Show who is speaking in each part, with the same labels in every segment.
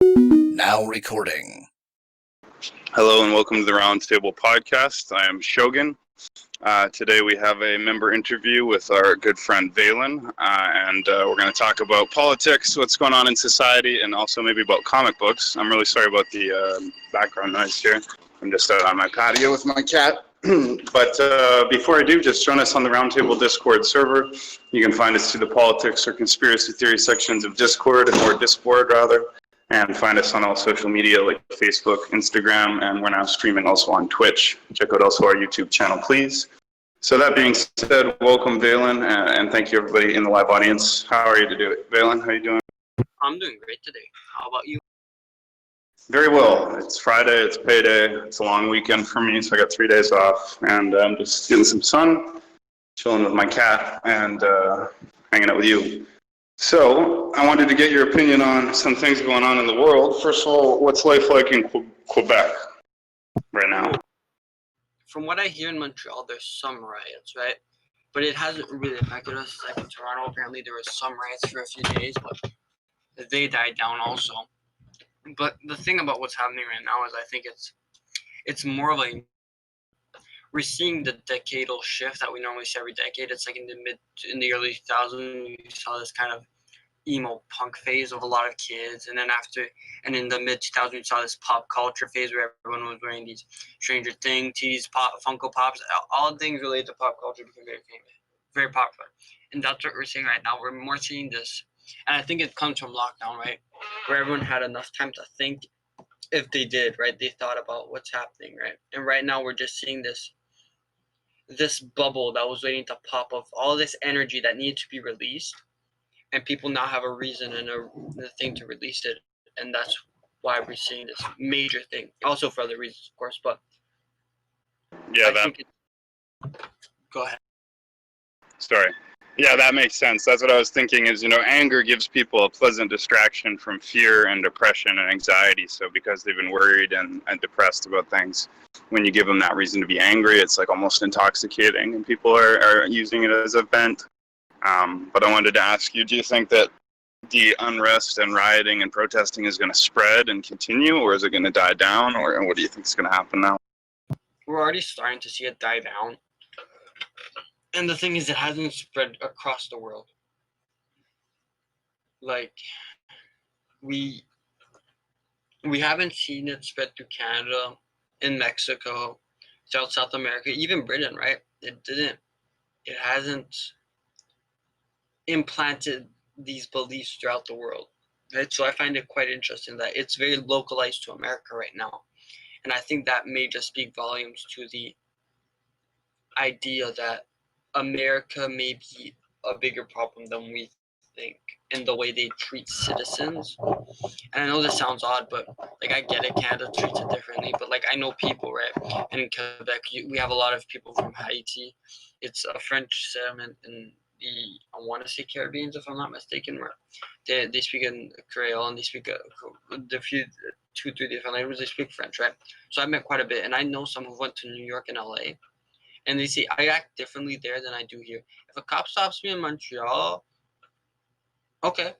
Speaker 1: Now recording.
Speaker 2: Hello and welcome to the Roundtable Podcast. I am Shogun. Today we have a member interview with our good friend Valen, and we're going to talk about politics, what's going on in society, and also maybe about comic books. I'm really sorry about the background noise here. I'm just out on my patio with my cat. But before I do, just join us on the Roundtable Discord server. You can find us through the politics or conspiracy theory sections of Discord, or Discord rather. And find us on all social media like Facebook, Instagram, and we're now streaming also on Twitch. Check out also our YouTube channel, please. So that being said, welcome Valen, and thank you everybody in the live audience. How are you today, Valen? How are you doing?
Speaker 3: I'm doing great today. How about you?
Speaker 2: Very well. It's Friday, it's payday, it's a long weekend for me, so I got 3 days off, and I'm just getting some sun, chilling with my cat, and hanging out with you. So, I wanted to get your opinion on some things going on in the world. First of all, what's life like in Quebec right now?
Speaker 3: From what I hear in Montreal, there's some riots, right? But it hasn't really affected us. Like in Toronto, apparently there was some riots for a few days, but they died down also. But the thing about what's happening right now is I think it's more of a, we're seeing the decadal shift that we normally see every decade. It's like in the early 2000s, we saw this kind of emo punk phase of a lot of kids, and then in the mid 2000s we saw this pop culture phase where everyone was wearing these Stranger Things tees, Funko Pops, all things related to pop culture became very famous, very popular, and that's what we're seeing right now. We're more seeing this, and I think it comes from lockdown, right, where everyone had enough time to think. If they did, right, they thought about what's happening, right, and right now we're just seeing this bubble that was waiting to pop of all this energy that needed to be released, and people now have a reason and a thing to release it, and that's why we're seeing this major thing. Also for other reasons, of course, but
Speaker 2: Yeah,
Speaker 3: go ahead.
Speaker 2: Sorry. Yeah, that makes sense. That's what I was thinking is, anger gives people a pleasant distraction from fear and depression and anxiety. So because they've been worried and depressed about things, when you give them that reason to be angry, it's like almost intoxicating, and people are using it as a vent. But I wanted to ask you, do you think that the unrest and rioting and protesting is going to spread and continue, or is it going to die down, or what do you think is going to happen now?
Speaker 3: We're already starting to see it die down. And the thing is, it hasn't spread across the world. Like, we haven't seen it spread to Canada, in Mexico, South America, even Britain, right? It hasn't implanted these beliefs throughout the world, right? So I find it quite interesting that it's very localized to America right now, and I think that may just speak volumes to the idea that America may be a bigger problem than we think in the way they treat citizens. And I know this sounds odd, but like I get it, Canada treats it differently, but like I know people, right? And in Quebec, we have a lot of people from Haiti. It's a French settlement in I want to say Caribbeans, if I'm not mistaken, where they speak in Creole, and they speak two, three different languages. They speak French, right? So I met quite a bit, and I know some who went to New York and LA, and they say I act differently there than I do here. If a cop stops me in Montreal, okay.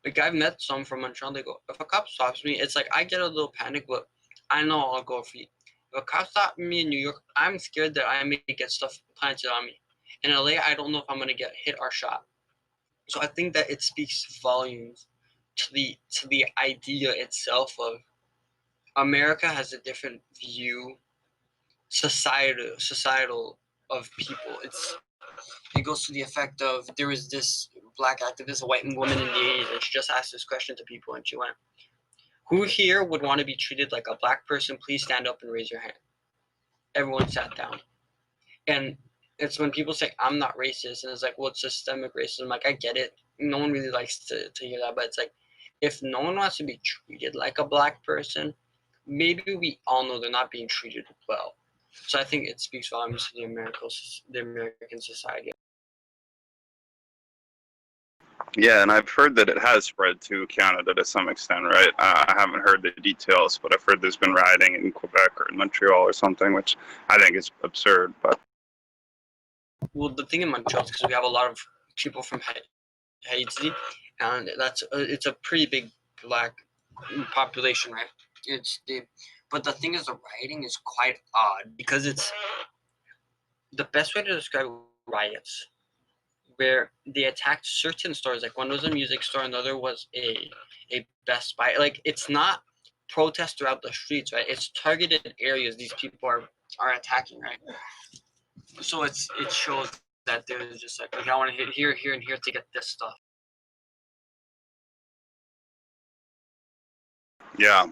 Speaker 3: Like I've met some from Montreal, they go, if a cop stops me, it's like I get a little panic, but I know I'll go free. If a cop stops me in New York, I'm scared that I may get stuff planted on me. In LA, I don't know if I'm gonna get hit or shot. So I think that it speaks volumes to the idea itself of America has a different view, societal of people. It goes to the effect of there was this black activist, a white woman in the 80s, and she just asked this question to people, and she went, "Who here would want to be treated like a black person? Please stand up and raise your hand." Everyone sat down, and it's when people say I'm not racist, and it's like, well, it's systemic racism. Like I get it. No one really likes to hear that, but it's like if no one wants to be treated like a black person, maybe we all know they're not being treated well. So I think it speaks volumes to the American society.
Speaker 2: Yeah, and I've heard that it has spread to Canada to some extent, right? I haven't heard the details, but I've heard there's been rioting in Quebec or in Montreal or something, which I think is absurd. But
Speaker 3: well, the thing in Montreal is because we have a lot of people from Haiti, and it's a pretty big black population, right? But the thing is, the rioting is quite odd because it's the best way to describe riots, where they attacked certain stores. Like one was a music store, another was a Best Buy. Like it's not protests throughout the streets, right? It's targeted areas these people are attacking, right? So it shows that there's just like, okay, I want to hit here, here, and here to get this stuff.
Speaker 2: Yeah.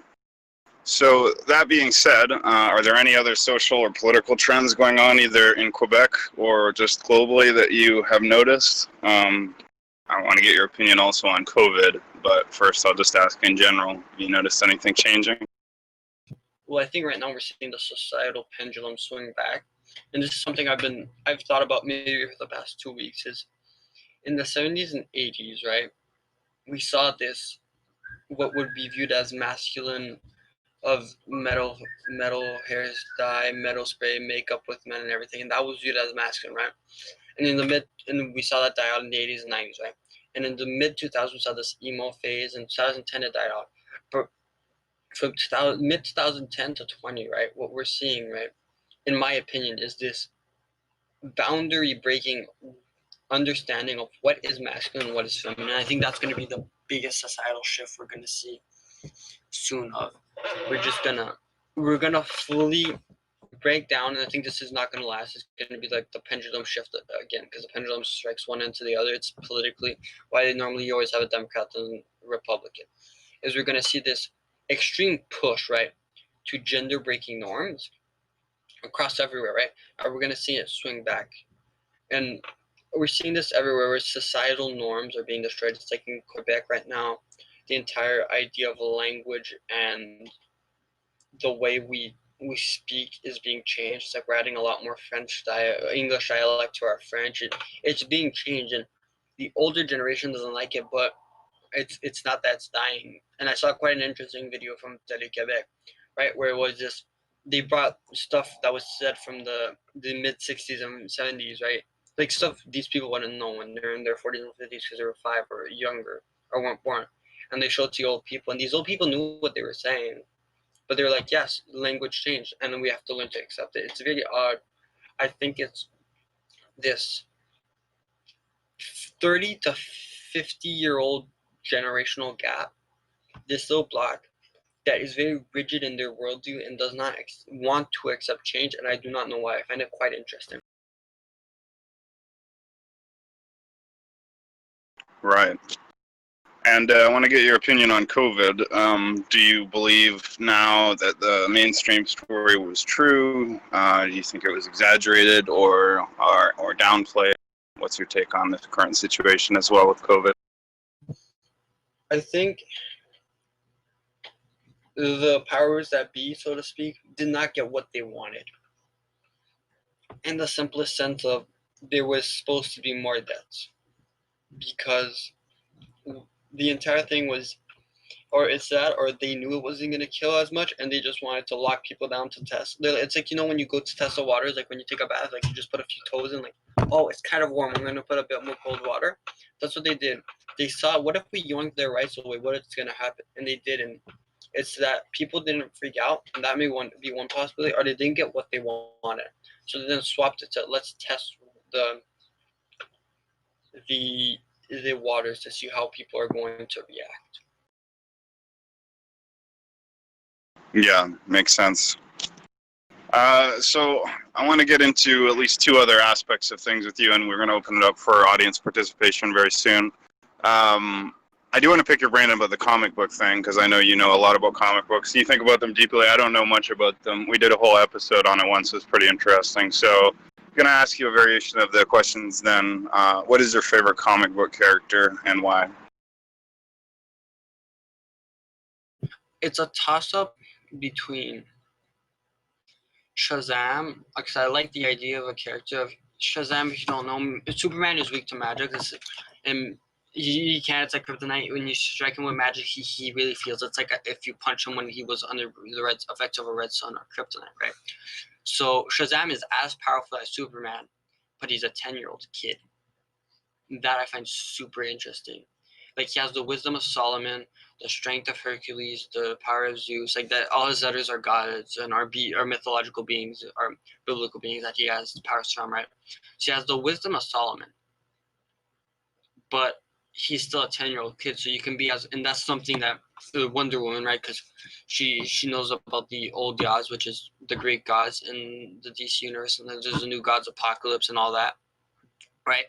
Speaker 2: So that being said, are there any other social or political trends going on either in Quebec or just globally that you have noticed? I want to get your opinion also on COVID, but first I'll just ask in general, have you noticed anything changing?
Speaker 3: Well, I think right now we're seeing the societal pendulum swing back, and this is something I've thought about maybe for the past 2 weeks. Is in the 70s and 80s, right? We saw this what would be viewed as masculine of metal hair dye, metal spray, makeup with men and everything, and that was viewed as masculine, right? And we saw that die out in the 80s and 90s, right? And in the mid 2000s, we saw this emo phase, and 2010 it died out. But from mid 2010 to 20, right? What we're seeing, right, in my opinion, is this boundary breaking understanding of what is masculine and what is feminine. I think that's going to be the biggest societal shift we're going to see soon. We're gonna fully break down, and I think this is not going to last. It's going to be like the pendulum shift again, because the pendulum strikes one end to the other. It's politically why normally you always have a Democrat and Republican. Is we're going to see this extreme push, right, to gender breaking norms across everywhere, right? And we're going to see it swing back, and we're seeing this everywhere where societal norms are being destroyed. It's like in Quebec right now, the entire idea of language and the way we speak is being changed. It's like we're adding a lot more English dialect to our French. It's being changed, and the older generation doesn't like it, but it's not that it's dying. And I saw quite an interesting video from Télé Québec, right, where it was just they brought stuff that was said from the mid 60s and 70s, right? Like stuff these people wouldn't know when they're in their 40s and 50s because they were 5 or younger or weren't born. And they showed it to old people, and these old people knew what they were saying, but they're like, yes, language changed, and then we have to learn to accept it. It's very odd. I think it's this 30 to 50-year-old generational gap, this little block that is very rigid in their worldview and does not want to accept change, and I do not know why. I find it quite interesting.
Speaker 2: Right. And I want to get your opinion on COVID. Do you believe now that the mainstream story was true? Do you think it was exaggerated or downplayed? What's your take on the current situation as well with COVID?
Speaker 3: I think the powers that be, so to speak, did not get what they wanted. In the simplest sense of there was supposed to be more deaths because the entire thing was, or it's that, or they knew it wasn't going to kill as much, and they just wanted to lock people down to test. It's like, when you go to test the waters, like when you take a bath, like you just put a few toes in, like, oh, it's kind of warm, I'm going to put a bit more cold water. That's what they did. They saw, what if we yoink their rights away? What is going to happen? And they did, and it's that people didn't freak out, and that may be one possibility, or they didn't get what they wanted. So they then swapped it to, let's test the waters to see how people are going to react.
Speaker 2: Yeah, makes sense. So I want to get into at least two other aspects of things with you, and we're going to open it up for audience participation very soon. I do want to pick your brain about the comic book thing, because I know you know a lot about comic books. You think about them deeply. I don't know much about them. We did a whole episode on it once. It was pretty interesting. So I'm going to ask you a variation of the questions then. What is your favorite comic book character and why?
Speaker 3: It's a toss-up between Shazam, because I like the idea of a character of Shazam. If you don't know, Superman is weak to magic, and he can't. It's like kryptonite. When you strike him with magic, he really feels. It's like if you punch him when he was under the red effects of a red sun or kryptonite, right? So Shazam is as powerful as Superman, but he's a 10-year-old kid. That I find super interesting. Like he has the wisdom of Solomon, the strength of Hercules, the power of Zeus. Like that, all his letters are gods and are mythological beings, are biblical beings that he has powers from, right? So he has the wisdom of Solomon, but he's still a 10-year-old kid. So you can be and that's something that Wonder Woman, right? Because she knows about the old gods, which is the Greek gods in the DC universe, and then there's the new gods, Apocalypse, and all that, right?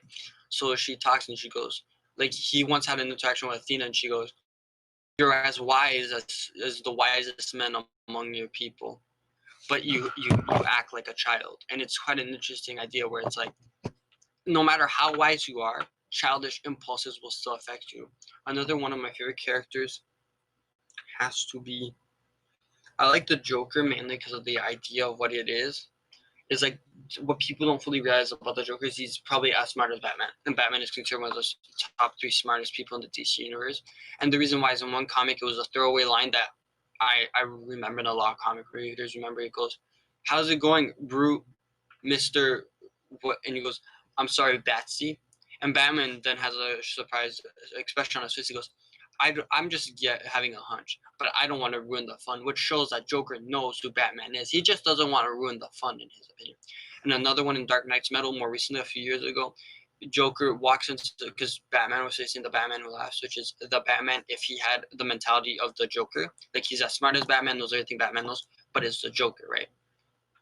Speaker 3: So she talks and she goes, like he once had an interaction with Athena, and she goes, "You're as wise as the wisest men among your people, but you act like a child." And it's quite an interesting idea where it's like, no matter how wise you are, childish impulses will still affect you. Another one of my favorite characters has to be, I like the Joker mainly because of the idea of what it is. Is like what people don't fully realize about the Joker is he's probably as smart as Batman, and Batman is considered one of the top 3 smartest people in the DC universe. And the reason why is in one comic it was a throwaway line that I remember, and a lot of comic readers remember. It goes, "How's it going, Brute, Mister?" What? And he goes, "I'm sorry, Batsy." And Batman then has a surprised expression on his face. He goes, I'm just having a hunch, but I don't want to ruin the fun," which shows that Joker knows who Batman is. He just doesn't want to ruin the fun, in his opinion. And another one in Dark Knight's Metal, more recently, a few years ago, Joker walks into, because Batman was facing the Batman Who Laughs, which is the Batman if he had the mentality of the Joker. Like he's as smart as Batman, knows everything Batman knows, but it's the Joker, right?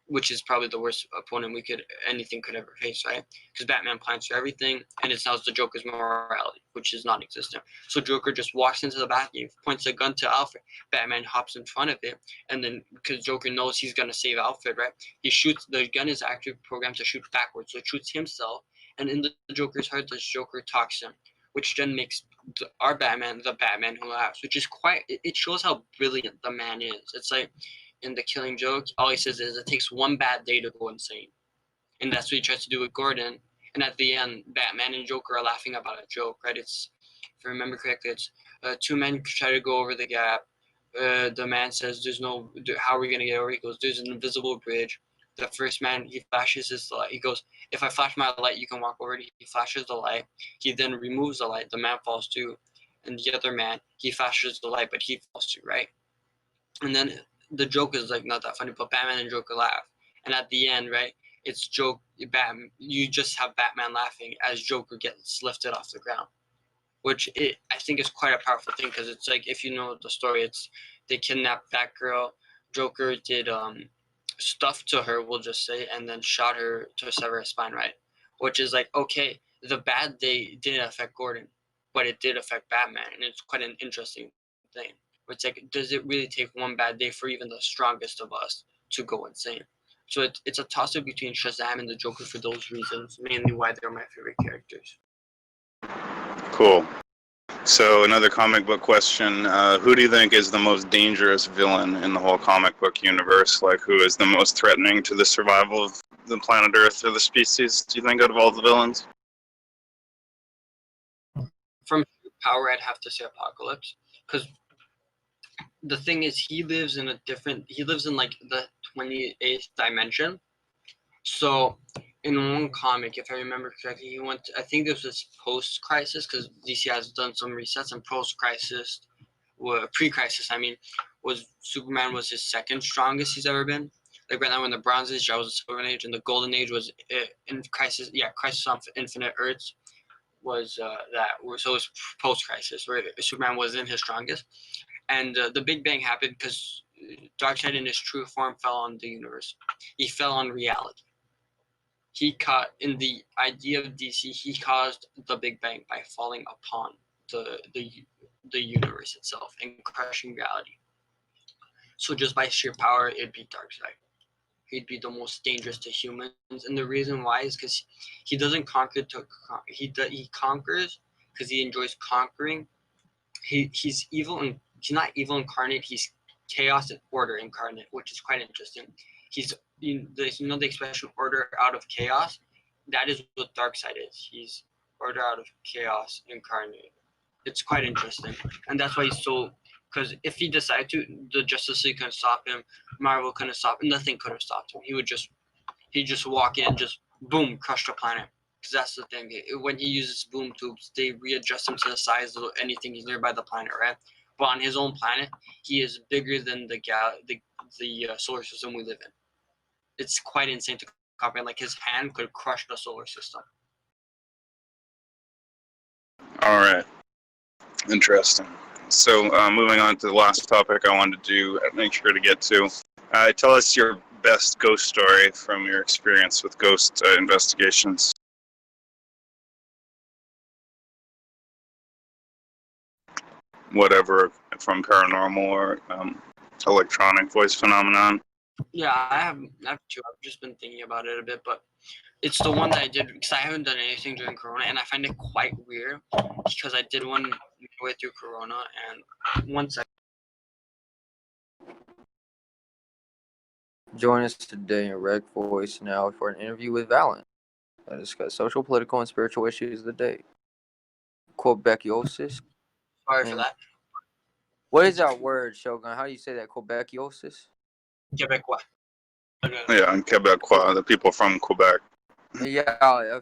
Speaker 3: Which is probably the worst opponent anything could ever face, right? Because Batman plans for everything, and it sounds the Joker's morality, which is non-existent. So Joker just walks into the bathroom, points a gun to Alfred. Batman hops in front of it, and then because Joker knows he's gonna save Alfred, right? He shoots. The gun is actually programmed to shoot backwards, so it shoots himself. And in the Joker's heart, the Joker talks him, which then makes our Batman the Batman Who Laughs, which is quite. It shows how brilliant the man is. It's like, in The Killing Joke, all he says is it takes one bad day to go insane. And that's what he tries to do with Gordon. And at the end, Batman and Joker are laughing about a joke, right? It's, if I remember correctly, it's 2 men try to go over the gap. The man says, how are we going to get over? He goes, "There's an invisible bridge." The first man, he flashes his light. He goes, "If I flash my light, you can walk over it." He flashes the light. He then removes the light. The man falls too. And the other man, he flashes the light, but he falls too, right? And then the joke is like not that funny, but Batman and Joker laugh. And at the end, right, it's Batman. You just have Batman laughing as Joker gets lifted off the ground, which I think is quite a powerful thing, because it's like, if you know the story, it's they kidnapped that girl. Joker did stuff to her, we'll just say, and then shot her to sever her spine, right? Which is like, okay, the bad day didn't affect Gordon, but it did affect Batman, and it's quite an interesting thing. It's like, does it really take one bad day for even the strongest of us to go insane? So it's a toss-up between Shazam and the Joker for those reasons, mainly why they're my favorite characters.
Speaker 2: Cool. So another comic book question: who do you think is the most dangerous villain in the whole comic book universe? Like, who is the most threatening to the survival of the planet Earth or the species, do you think, out of all the villains?
Speaker 3: From power, I'd have to say Apocalypse, because the thing is, he lives in like the 28th dimension. So in one comic, if I remember correctly, I think this was post-crisis, because DC has done some resets, and post-crisis, pre-crisis, was Superman was his second strongest he's ever been. Like right now in the Bronze Age, that was the Silver Age, and the Golden Age was in Crisis. Yeah, Crisis on Infinite Earths was so it was post-crisis, where Superman was in his strongest. And the Big Bang happened because Darkseid in his true form fell on the universe. He fell on reality. In the idea of DC, he caused the Big Bang by falling upon the universe itself and crushing reality. So just by sheer power, it'd be Darkseid. He'd be the most dangerous to humans, and the reason why is because he doesn't conquer he conquers because he enjoys conquering. He's evil, and he's not evil incarnate. He's chaos and order incarnate, which is quite interesting. He's the expression "order out of chaos." That is what Darkseid is. He's order out of chaos incarnate. It's quite interesting, and that's why he's so. Because if he decided to, the Justice League couldn't stop him. Marvel couldn't stop him. Nothing could have stopped him. He'd just walk in, just boom, crush the planet. Because that's the thing. When he uses boom tubes, they readjust him to the size of anything he's nearby the planet, right? But on his own planet, he is bigger than the solar system we live in. It's quite insane to comprehend. Like his hand could crush the solar system.
Speaker 2: All right. Interesting. So moving on to the last topic I wanted to make sure to get to. Tell us your best ghost story from your experience with ghost investigations. Whatever, from paranormal or electronic voice phenomenon.
Speaker 3: Yeah, I have two. I've just been thinking about it a bit, but it's the one that I did because I haven't done anything during Corona, and I find it quite weird because I did one midway through Corona, and once I
Speaker 4: Join us today in Reg Voice now for an interview with Valen to discuss social, political, and spiritual issues of the day. Québécois.
Speaker 3: sorry for that.
Speaker 4: What is that word, Shogun? How do you say that? Québécois?
Speaker 3: Québécois.
Speaker 2: Yeah, in Québécois, the people from Quebec.
Speaker 4: Yeah.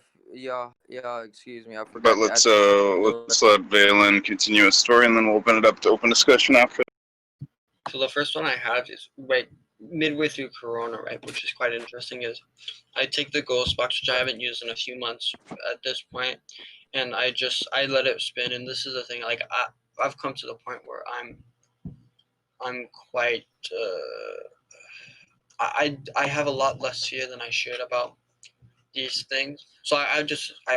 Speaker 4: Excuse me, I forgot.
Speaker 2: But let's let Valen continue his story, and then we'll open it up to open discussion after.
Speaker 3: So the first one I have is right midway through Corona, right, which is quite interesting. Is I take the ghost box, which I haven't used in a few months at this point, and I let it spin. And this is the thing, like I've come to the point where I'm quite I have a lot less fear than I should about these things. So I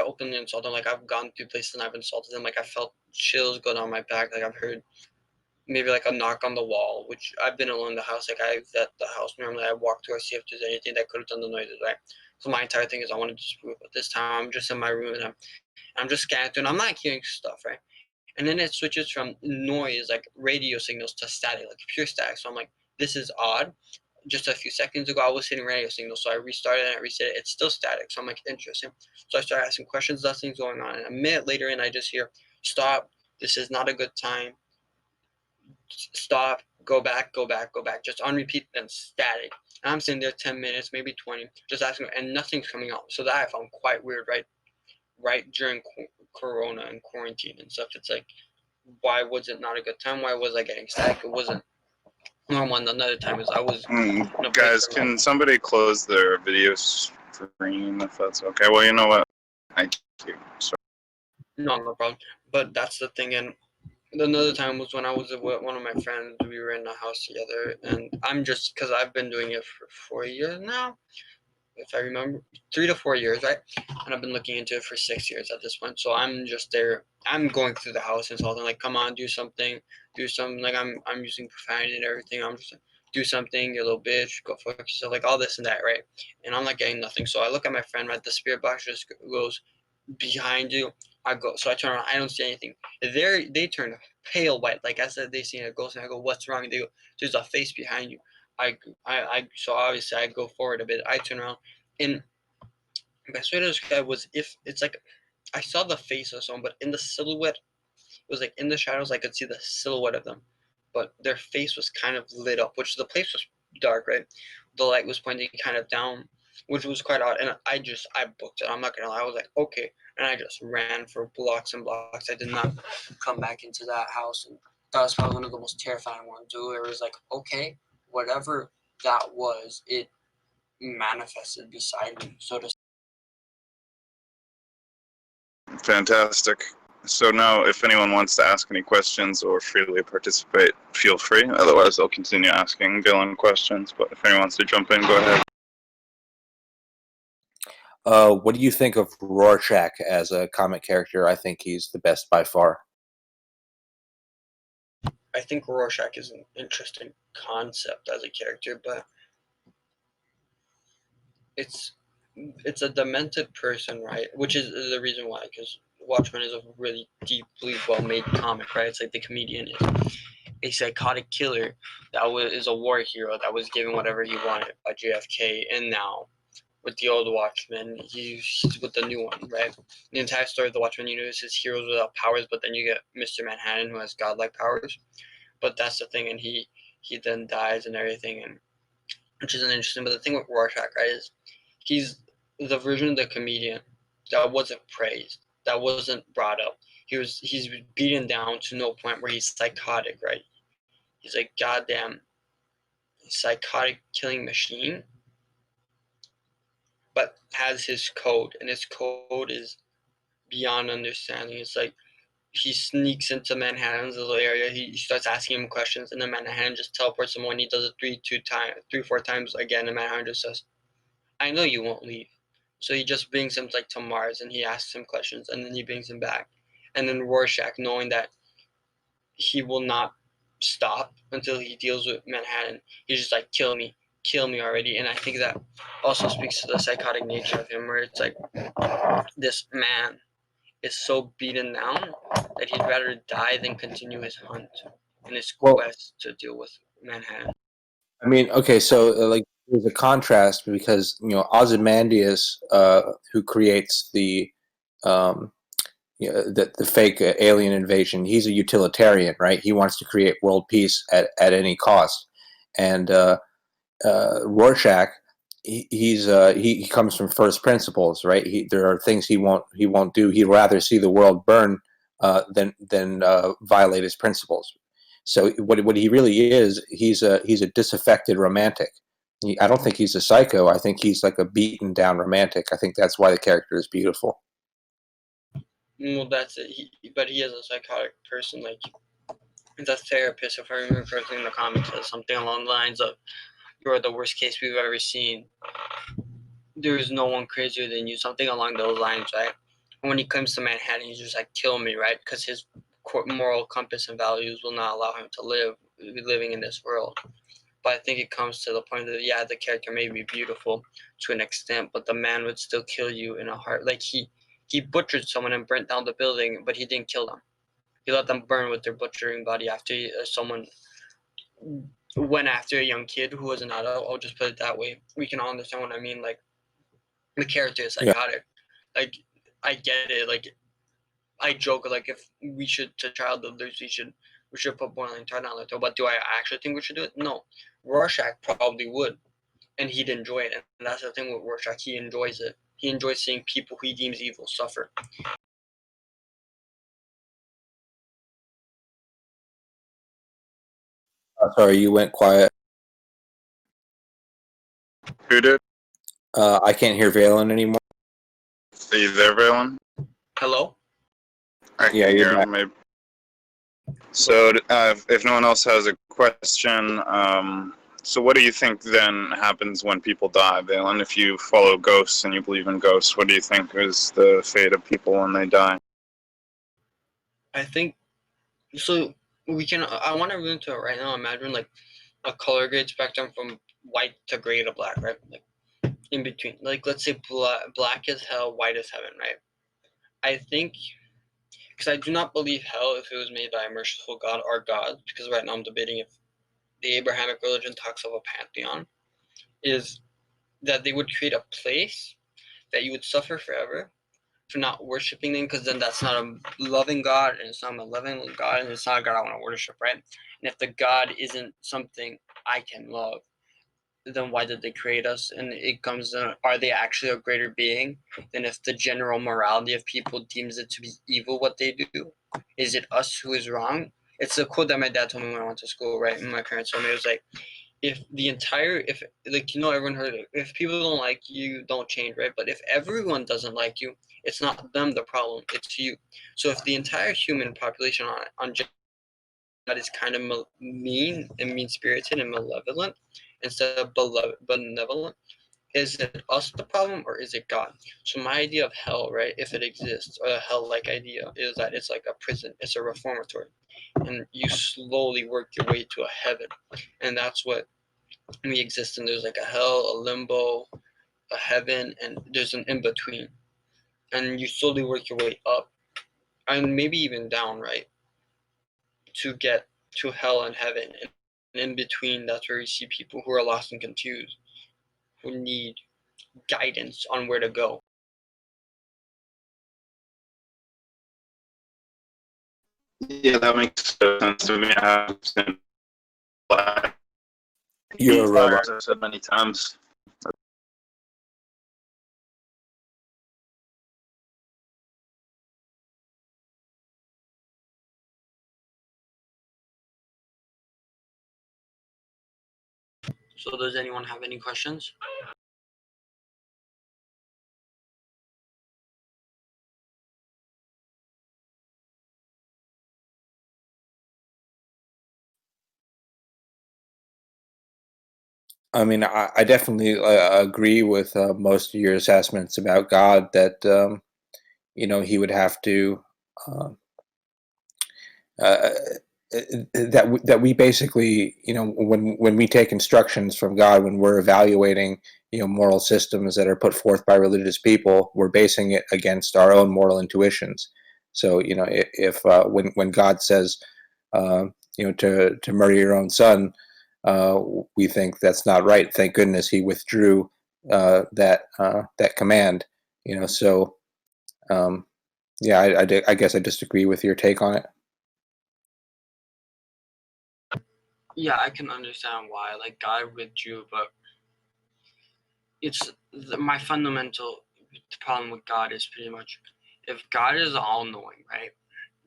Speaker 3: openly insult them. Like I've gone through places and I've insulted them. Like I felt chills go down my back. Like I've heard maybe like a knock on the wall, which I've been alone in the house. Like I vet the house normally. I walk through, I see if there's anything that could have done the noises, right? So my entire thing is I want to disprove. But this time I'm just in my room and I'm just scanning through and I'm not hearing stuff, right? And then it switches from noise, like radio signals, to static, like pure static. So I'm like, this is odd. Just a few seconds ago, I was hitting radio signals, so I restarted and I reset it. It's still static, so I'm like, interesting. So I started asking questions, nothing's going on. And a minute later, and I just hear, stop, this is not a good time. Stop, go back, go back, go back. Just on repeat, then static. And I'm sitting there 10 minutes, maybe 20, just asking, and nothing's coming out. So that I found quite weird, right during Corona and quarantine and stuff. It's like, why was it not a good time? Why was I getting static? It wasn't normal. And another time is I was
Speaker 2: guys, can somebody close their video screen if that's okay? Well, you know what? Thank you. Sorry.
Speaker 3: No problem. But that's the thing. And another time was when I was with one of my friends. We were in the house together, and I'm just because I've been doing it for 4 years now, if I remember, 3 to 4 years, right? And I've been looking into it for 6 years at this point. So I'm just there. I'm going through the house and something like, come on, do something, do something. Like I'm using profanity and everything. I'm just like, do something, you little bitch, go fuck yourself, like all this and that, right? And I'm not getting nothing. So I look at my friend, right? The spirit box just goes behind you. So I turn around, I don't see anything. They turn pale white, like I said, they see a ghost, and I go, what's wrong? They go, there's a face behind you. So obviously I go forward a bit. I turn around, and the best way to describe was if it's like I saw the face of someone, but in the silhouette, it was like in the shadows I could see the silhouette of them, but their face was kind of lit up, which the place was dark, right? The light was pointing kind of down, which was quite odd. And I booked it. I'm not gonna lie. I was like, okay, and I just ran for blocks and blocks. I did not come back into that house, and that was probably one of the most terrifying ones. Too. It was like, okay, whatever that was, it manifested beside me, so to.
Speaker 2: Fantastic. So now, if anyone wants to ask any questions or freely participate, feel free. Otherwise, I'll continue asking Dylan questions. But if anyone wants to jump in, go ahead.
Speaker 1: What do you think of Rorschach as a comic character? I think he's the best by far.
Speaker 3: I think Rorschach is an interesting concept as a character, but it's a demented person, right? Which is the reason why, because Watchmen is a really deeply well-made comic, right? It's like the comedian is a psychotic killer is a war hero that was given whatever he wanted by JFK, and now with the old Watchmen, he's with the new one, right? The entire story of the Watchmen universe is heroes without powers, but then you get Mr. Manhattan who has godlike powers. But that's the thing, and he then dies and everything, and which is an interesting. But the thing with Rorschach, right, is he's the version of the comedian that wasn't praised, that wasn't brought up. He's beaten down to no point where he's psychotic, right? He's a goddamn psychotic killing machine, but has his code, and his code is beyond understanding. It's like he sneaks into Manhattan's little area. He starts asking him questions, and then Manhattan just teleports him when he does it three, 4 times again, and Manhattan just says, "I know you won't leave." So he just brings him like to Mars, and he asks him questions, and then he brings him back. And then Rorschach, knowing that he will not stop until he deals with Manhattan, he's just like, kill me already. And I think that also speaks to the psychotic nature of him, where it's like this man is so beaten down that he'd rather die than continue his hunt and his
Speaker 1: Well,
Speaker 3: quest to deal with Manhattan.
Speaker 1: I mean, okay, so like there's a contrast because Ozymandias, who creates um, the fake alien invasion, he's a utilitarian, right? He wants to create world peace at any cost, and Rorschach, he comes from first principles, right? There are things he won't do. He'd rather see the world burn than violate his principles. So what he really is, he's a disaffected romantic. I don't think he's a psycho. I think he's like a beaten down romantic. I think that's why the character is beautiful.
Speaker 3: Well, that's it. But he is a psychotic person. Like, the therapist, if I remember correctly in the comics, says something along the lines of, "You're the worst case we've ever seen. There is no one crazier than you," something along those lines, right? And when he comes to Manhattan, he's just like, "Kill me," right? Because his moral compass and values will not allow him to living in this world. But I think it comes to the point that, yeah, the character may be beautiful to an extent, but the man would still kill you in a heart. Like, he butchered someone and burnt down the building, but he didn't kill them. He let them burn with their butchering body after someone went after a young kid who was an adult. I'll just put it that way. We can all understand what I mean. Like, the character is
Speaker 1: Yeah.
Speaker 3: psychotic. Like, I get it. Like, I joke, like, if we should, to child builders, we should put boiling tar down their throat. But do I actually think we should do it? No. Rorschach probably would, and he'd enjoy it. And that's the thing with Rorschach. He enjoys it. He enjoys seeing people he deems evil suffer.
Speaker 1: Sorry, you went quiet.
Speaker 2: Who did?
Speaker 1: I can't hear Valen anymore.
Speaker 2: Are you there, Valen?
Speaker 3: Hello?
Speaker 2: I
Speaker 1: Yeah,
Speaker 2: can
Speaker 1: you're
Speaker 2: hear him. Maybe. So, if no one else has a question, so what do you think then happens when people die, Valen? If you follow ghosts and you believe in ghosts, what do you think is the fate of people when they die?
Speaker 3: I think so. I want to run into it right now. Imagine like a color grade spectrum from white to gray to black, right? Like in between. Like, let's say black is hell, white is heaven, right? I think, because I do not believe hell if it was made by a merciful God or gods, because right now I'm debating if the Abrahamic religion talks of a pantheon, is that they would create a place that you would suffer forever for not worshiping them, because then that's not a loving God, and it's not a malevolent God, and it's not a God I want to worship, right? And if the God isn't something I can love, then why did they create us? And it comes to, are they actually a greater being than if the general morality of people deems it to be evil what they do? Is it us who is wrong? It's a quote that my dad told me when I went to school, right? And my parents told me, it was like, if like, everyone heard it, if people don't like you, don't change, right? But if everyone doesn't like you, it's not them the problem, it's you. So if the entire human population on that is kind of mean and mean-spirited and malevolent instead of benevolent, is it us the problem or is it God? So my idea of hell, right, if it exists, or a hell-like idea, is that it's like a prison, it's a reformatory, and you slowly work your way to a heaven, and that's what we exist in. There's like a hell, a limbo, a heaven, and there's an in-between, and you slowly work your way up, and maybe even down, right, to get to hell and heaven. And in between, that's where you see people who are lost and confused, who need guidance on where to go.
Speaker 2: Yeah, that makes sense to me. I've seen black
Speaker 1: You're a robot.
Speaker 2: fires, I've said many times.
Speaker 3: So does anyone have any questions?
Speaker 1: I mean, I definitely agree with most of your assessments about God that he would have to uh, uh, that we basically when we take instructions from God, when we're evaluating moral systems that are put forth by religious people, we're basing it against our own moral intuitions. So if when God says to murder your own son, we think that's not right. Thank goodness he withdrew that command. So um, yeah, I guess I disagree with your take on it.
Speaker 3: Yeah, I can understand why. Like God withdrew, but my fundamental problem with God is pretty much if God is all knowing, right?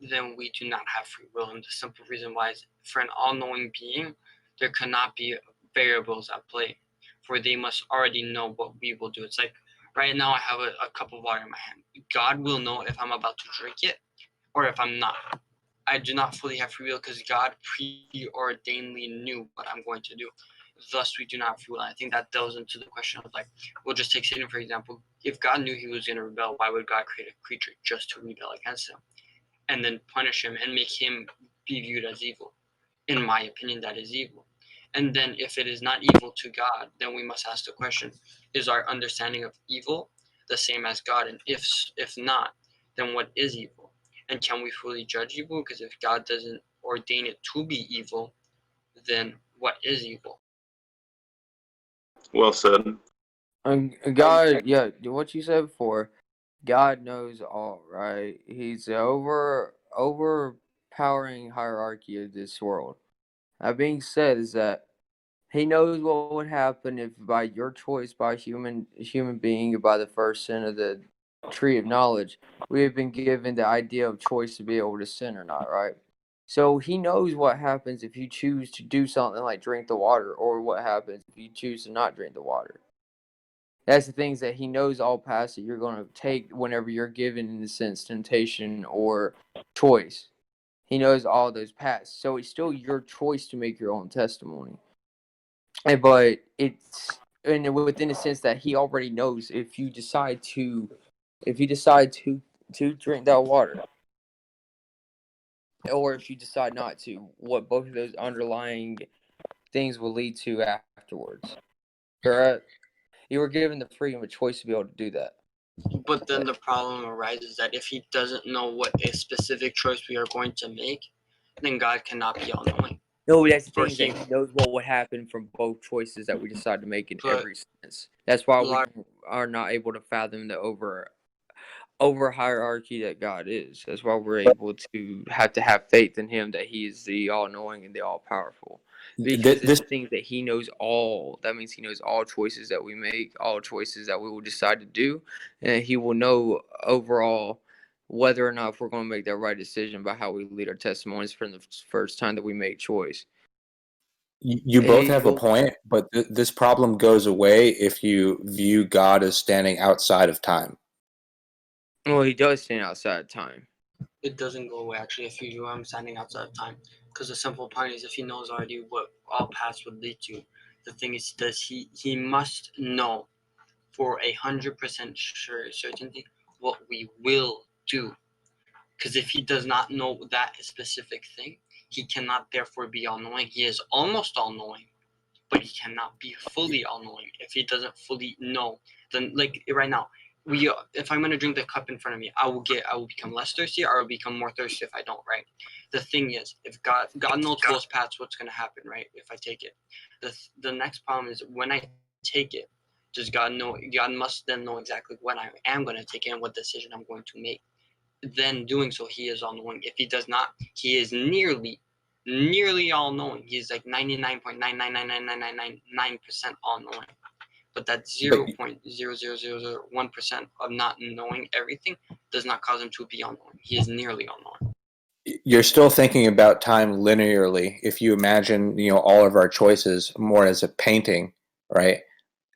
Speaker 3: Then we do not have free will. And the simple reason why is for an all knowing being, there cannot be variables at play, for they must already know what we will do. It's like right now I have a cup of water in my hand. God will know if I'm about to drink it or if I'm not. I do not fully have free will because God preordainedly knew what I'm going to do. Thus, we do not have free will. And I think that delves into the question of like, we'll just take Satan for example. If God knew he was going to rebel, why would God create a creature just to rebel against him and then punish him and make him be viewed as evil? In my opinion, that is evil. And then, if it is not evil to God, then we must ask the question: is our understanding of evil the same as God? And if not, then what is evil? And can we fully judge evil? Because if God doesn't ordain it to be evil, then what is evil?
Speaker 2: Well said.
Speaker 4: God, yeah, what you said before, God knows all, right? He's the overpowering hierarchy of this world. That being said, is that he knows what would happen if, by your choice, by human being, by the first sin of the tree of knowledge, we have been given the idea of choice to be able to sin or not, right? So he knows what happens if you choose to do something like drink the water, or what happens if you choose to not drink the water. That's the things that he knows all paths that you're going to take whenever you're given, in a sense, temptation or choice. He knows all those paths. So it's still your choice to make your own testimony. But it's within a sense that he already knows if you decide to drink that water, or if you decide not to, what both of those underlying things will lead to afterwards. Correct? You were given the freedom of choice to be able to do that.
Speaker 3: But then the problem arises that if he doesn't know what a specific choice we are going to make, then God cannot be all knowing.
Speaker 4: No, that's the
Speaker 3: For
Speaker 4: thing, is that he knows what would happen from both choices that we decide to make in
Speaker 3: But
Speaker 4: every sense. That's why we
Speaker 3: Lar-
Speaker 4: are not able to fathom the over hierarchy that God is. That's why we're able to have faith in him, that he is the all knowing and the all powerful. Because it's
Speaker 1: This
Speaker 4: the things that he knows all. That means he knows all choices that we make, all choices that we will decide to do, and he will know overall whether or not if we're going to make that right decision by how we lead our testimonies from the first time that we make choice.
Speaker 1: You both have a point, but this problem goes away if you view God as standing outside of time.
Speaker 4: Well, he does stand outside time.
Speaker 3: it doesn't go away actually if you do I'm standing outside of time. Because the simple point is if he knows already what all paths would lead to, the thing is does he must know for 100% sure certainty what we will do. Because if he does not know that specific thing, he cannot therefore be all knowing. He is almost all knowing, but he cannot be fully all knowing. If he doesn't fully know, then like right now, if I'm gonna drink the cup in front of me, I will become less thirsty, or I will become more thirsty if I don't, right? The thing is, if God knows both paths, what's gonna happen, right? If I take it, the next problem is when I take it, does God know? God must then know exactly when I am gonna take it and what decision I'm going to make. Then doing so, he is all knowing. If he does not, he is nearly all knowing. He's like 99.9999999% all knowing. But that 0.00001% of not knowing everything does not cause him to be all knowing. He is nearly all knowing.
Speaker 1: you're still thinking about time linearly. If you imagine, all of our choices more as a painting, right?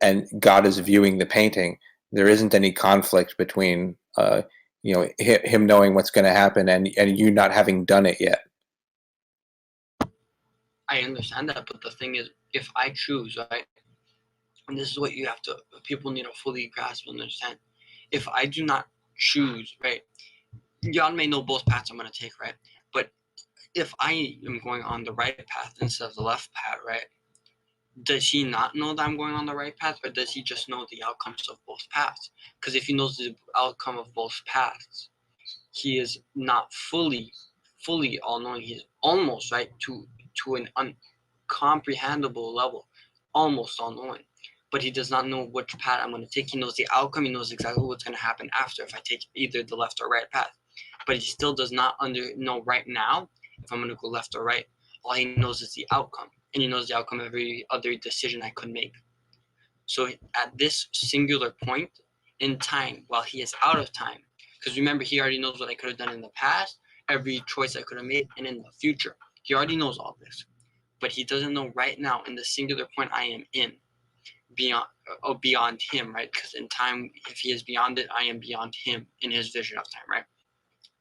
Speaker 1: And God is viewing the painting. There isn't any conflict between, him knowing what's going to happen and you not having done it yet.
Speaker 3: I understand that, but the thing is, if I choose, right, and this is what people need to fully grasp and understand. If I do not choose, right, God may know both paths I'm going to take, right? But if I am going on the right path instead of the left path, right, does he not know that I'm going on the right path, or does he just know the outcomes of both paths? Because if he knows the outcome of both paths, he is not fully all knowing. He's almost, right, to an uncomprehendable level, almost all knowing. But he does not know which path I'm going to take. He knows the outcome. He knows exactly what's going to happen after if I take either the left or right path. But he still does not know right now if I'm going to go left or right. All he knows is the outcome, and he knows the outcome of every other decision I could make. So at this singular point in time, while he is out of time, because remember, he already knows what I could have done in the past, every choice I could have made, and in the future. He already knows all this. But he doesn't know right now in the singular point I am in, beyond him, right? Because in time, if he is beyond it, I am beyond him in his vision of time, right?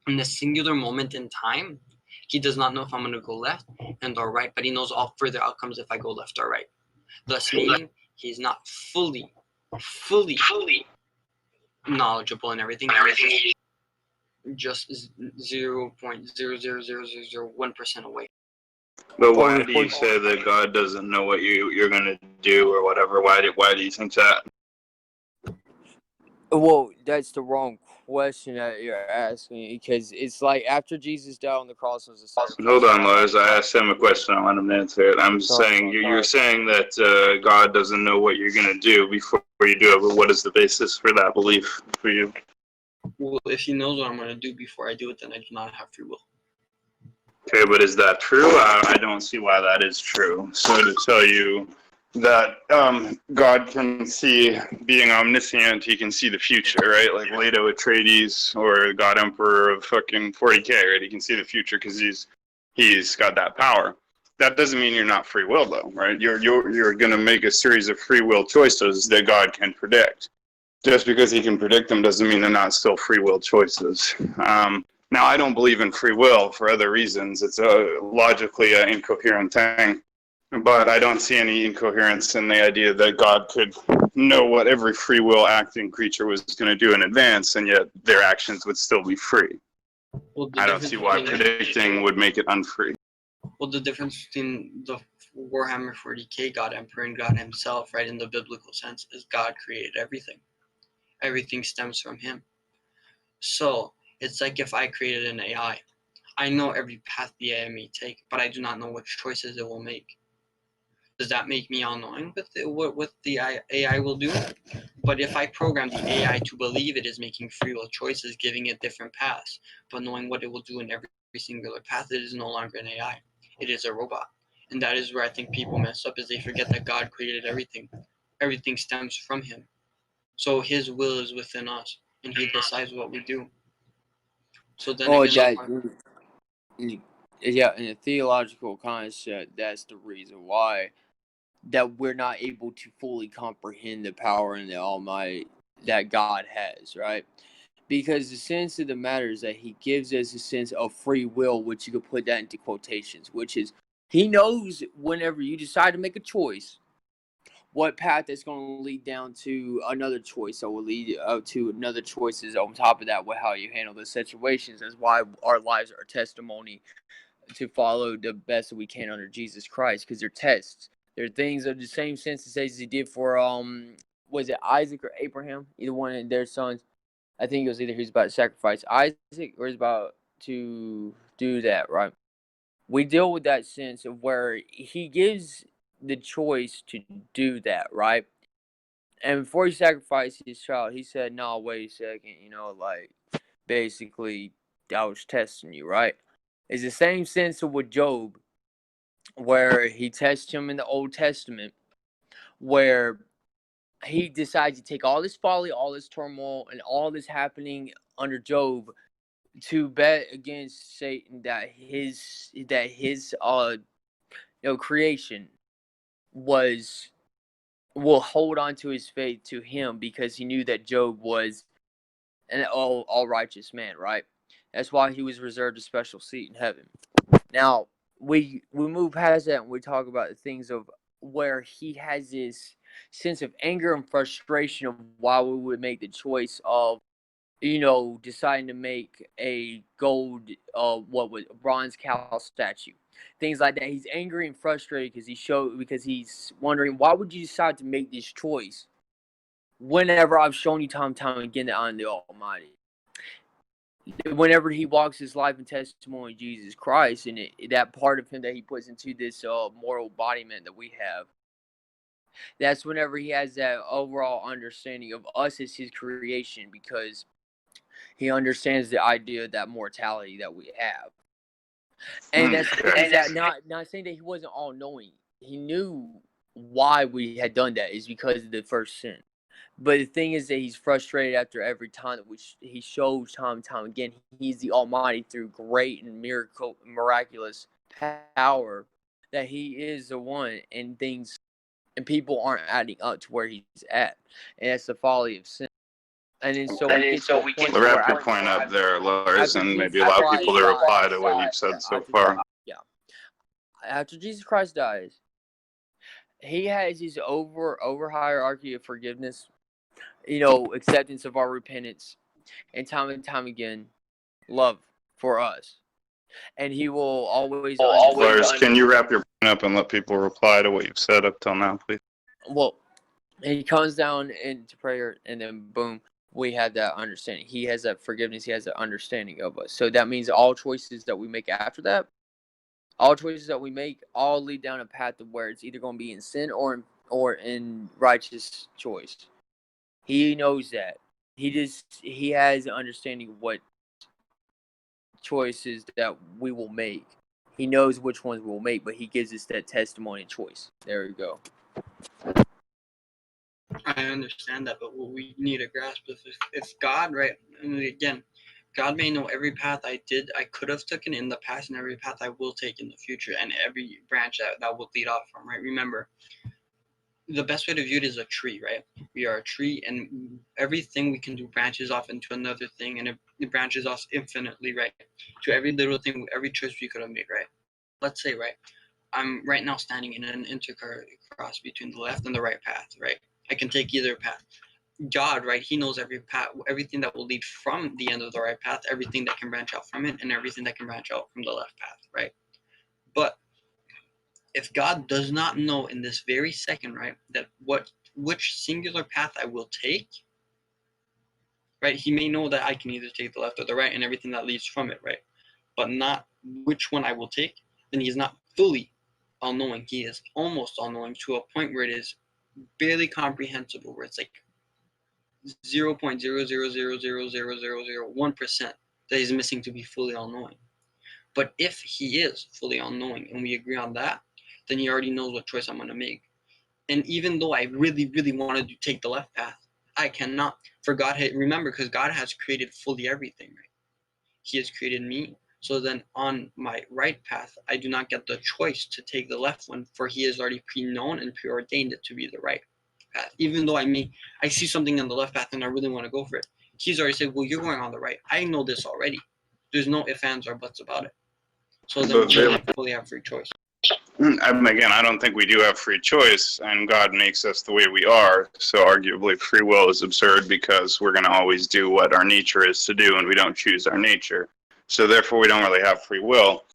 Speaker 3: In the singular moment in time, he does not know if I'm going to go left and or right, but he knows all further outcomes if I go left or right. Thus meaning he's not fully knowledgeable in everything. Just 0.00001% away.
Speaker 2: But why do you say that God doesn't know what you're going to do or whatever? Why do you think that?
Speaker 4: Well, that's the wrong question that you're asking, because it's like after Jesus died on the cross was a sacrifice.
Speaker 2: Hold on, Lars. I asked him a question. I want him to answer it. I'm saying you're saying that God doesn't know what you're going to do before you do it. But what is the basis for that belief for you?
Speaker 3: Well, if he knows what I'm going to do before I do it, then I do not have free will.
Speaker 2: Okay, but is that true? I don't see why that is true. So to tell you that God can see, being omniscient, he can see the future, right? Like Leto Atreides or God Emperor of fucking 40K, right? He can see the future because he's got that power. That doesn't mean you're not free will, though, right? You're going to make a series of free will choices that God can predict. Just because he can predict them doesn't mean they're not still free will choices. Now, I don't believe in free will for other reasons. It's logically an incoherent thing. But I don't see any incoherence in the idea that God could know what every free will acting creature was going to do in advance, and yet their actions would still be free. Well, I don't see why predicting would make it unfree.
Speaker 3: Well, the difference between the Warhammer 40K God Emperor and God himself, right, in the biblical sense, is God created everything. Everything stems from him. So it's like if I created an AI. I know every path the AI may take, but I do not know which choices it will make. Does that make me all-knowing with what the AI will do? But if I program the AI to believe it is making free will choices, giving it different paths, but knowing what it will do in every singular path, it is no longer an AI. It is a robot. And that is where I think people mess up, is they forget that God created everything. Everything stems from him. So his will is within us, and he decides what we do. So then
Speaker 4: yeah, in a theological concept, that's the reason why that we're not able to fully comprehend the power and the Almighty that God has, right? Because the sense of the matter is that he gives us a sense of free will, which you could put that into quotations, which is he knows whenever you decide to make a choice, what path is going to lead down to another choice that will lead to another choices on top of that with how you handle the situations. That's why our lives are testimony to follow the best that we can under Jesus Christ, because they're tests. They're things of the same sense as he did for was it Isaac or Abraham? Either one of their sons. I think it was either he's about to sacrifice Isaac or he's about to do that, right? We deal with that sense of where he gives the choice to do that, right? And before he sacrificed his child, he said, "No, wait a second, like basically, I was testing you, right?" It's the same sense of with Job, where he tests him in the Old Testament, where he decides to take all this folly, all this turmoil, and all this happening under Job to bet against Satan that his creation will hold on to his faith to him, because he knew that Job was an all righteous man, right? That's why he was reserved a special seat in heaven. Now we move past that and we talk about the things of where he has this sense of anger and frustration of why we would make the choice of deciding to make a gold, bronze cow statue, things like that. He's angry and frustrated because he's wondering, why would you decide to make this choice whenever I've shown you time and time again that I'm the Almighty. Whenever he walks his life and testimony of Jesus Christ, and that part of him that he puts into this moral embodiment that we have, that's whenever he has that overall understanding of us as his creation, because he understands the idea of that mortality that we have. And that's not saying that he wasn't all knowing. He knew why we had done that is because of the first sin. But the thing is that he's frustrated after every time, which he shows time and time again. He's the Almighty through great and miraculous power, that he is the one, and things and people aren't adding up to where he's at, and that's the folly of sin. And then we get
Speaker 2: wrap your point up there, Lars, and maybe allow people to reply to what you've said so far.
Speaker 4: Yeah. After Jesus Christ dies, he has his over hierarchy of forgiveness, acceptance of our repentance, and time again, love for us. And he will always.
Speaker 2: Lars, can you wrap your point up and let people reply to what you've said up till now, please?
Speaker 4: Well, he comes down into prayer, and then boom, we have that understanding. He has that forgiveness. He has that understanding of us. So that means all choices that we make after that, all choices that we make, all lead down a path of where it's either going to be in sin or in righteous choice. He knows that. He has an understanding of what choices that we will make. He knows which ones we'll make, but he gives us that testimony and choice. There we go.
Speaker 3: I understand that, but what we need to grasp is if God, right, and again, God may know every path I could have taken in the past, and every path I will take in the future, and every branch that will lead off from, right? Remember, the best way to view it is a tree, right? We are a tree, and everything we can do branches off into another thing, and it branches off infinitely, right? To every little thing, every choice we could have made, right? Let's say, right, I'm right now standing in an intercross between the left and the right path, right? I can take either path. God, right, he knows every path, everything that will lead from the end of the right path, everything that can branch out from it, and everything that can branch out from the left path, right? But if God does not know in this very second, right, that which singular path I will take, right, he may know that I can either take the left or the right and everything that leads from it, right, but not which one I will take, then he's not fully all-knowing. He is almost all-knowing to a point where it is barely comprehensible, where it's like 0.000000001% that he's missing to be fully all-knowing. But if he is fully all-knowing and we agree on that, then he already knows what choice I'm going to make. And even though I really, really wanted to take the left path, I cannot. For God, remember, because God has created fully everything, right? He has created me. So then on my right path, I do not get the choice to take the left one, for he has already pre-known and preordained it to be the right path. Even though I see something on the left path and I really want to go for it, he's already said, well, you're going on the right. I know this already. There's no ifs, ands, or buts about it. So then we fully have free choice.
Speaker 2: Again, I don't think we do have free choice, and God makes us the way we are. So arguably free will is absurd, because we're going to always do what our nature is to do, and we don't choose our nature. So therefore, we don't really have free will.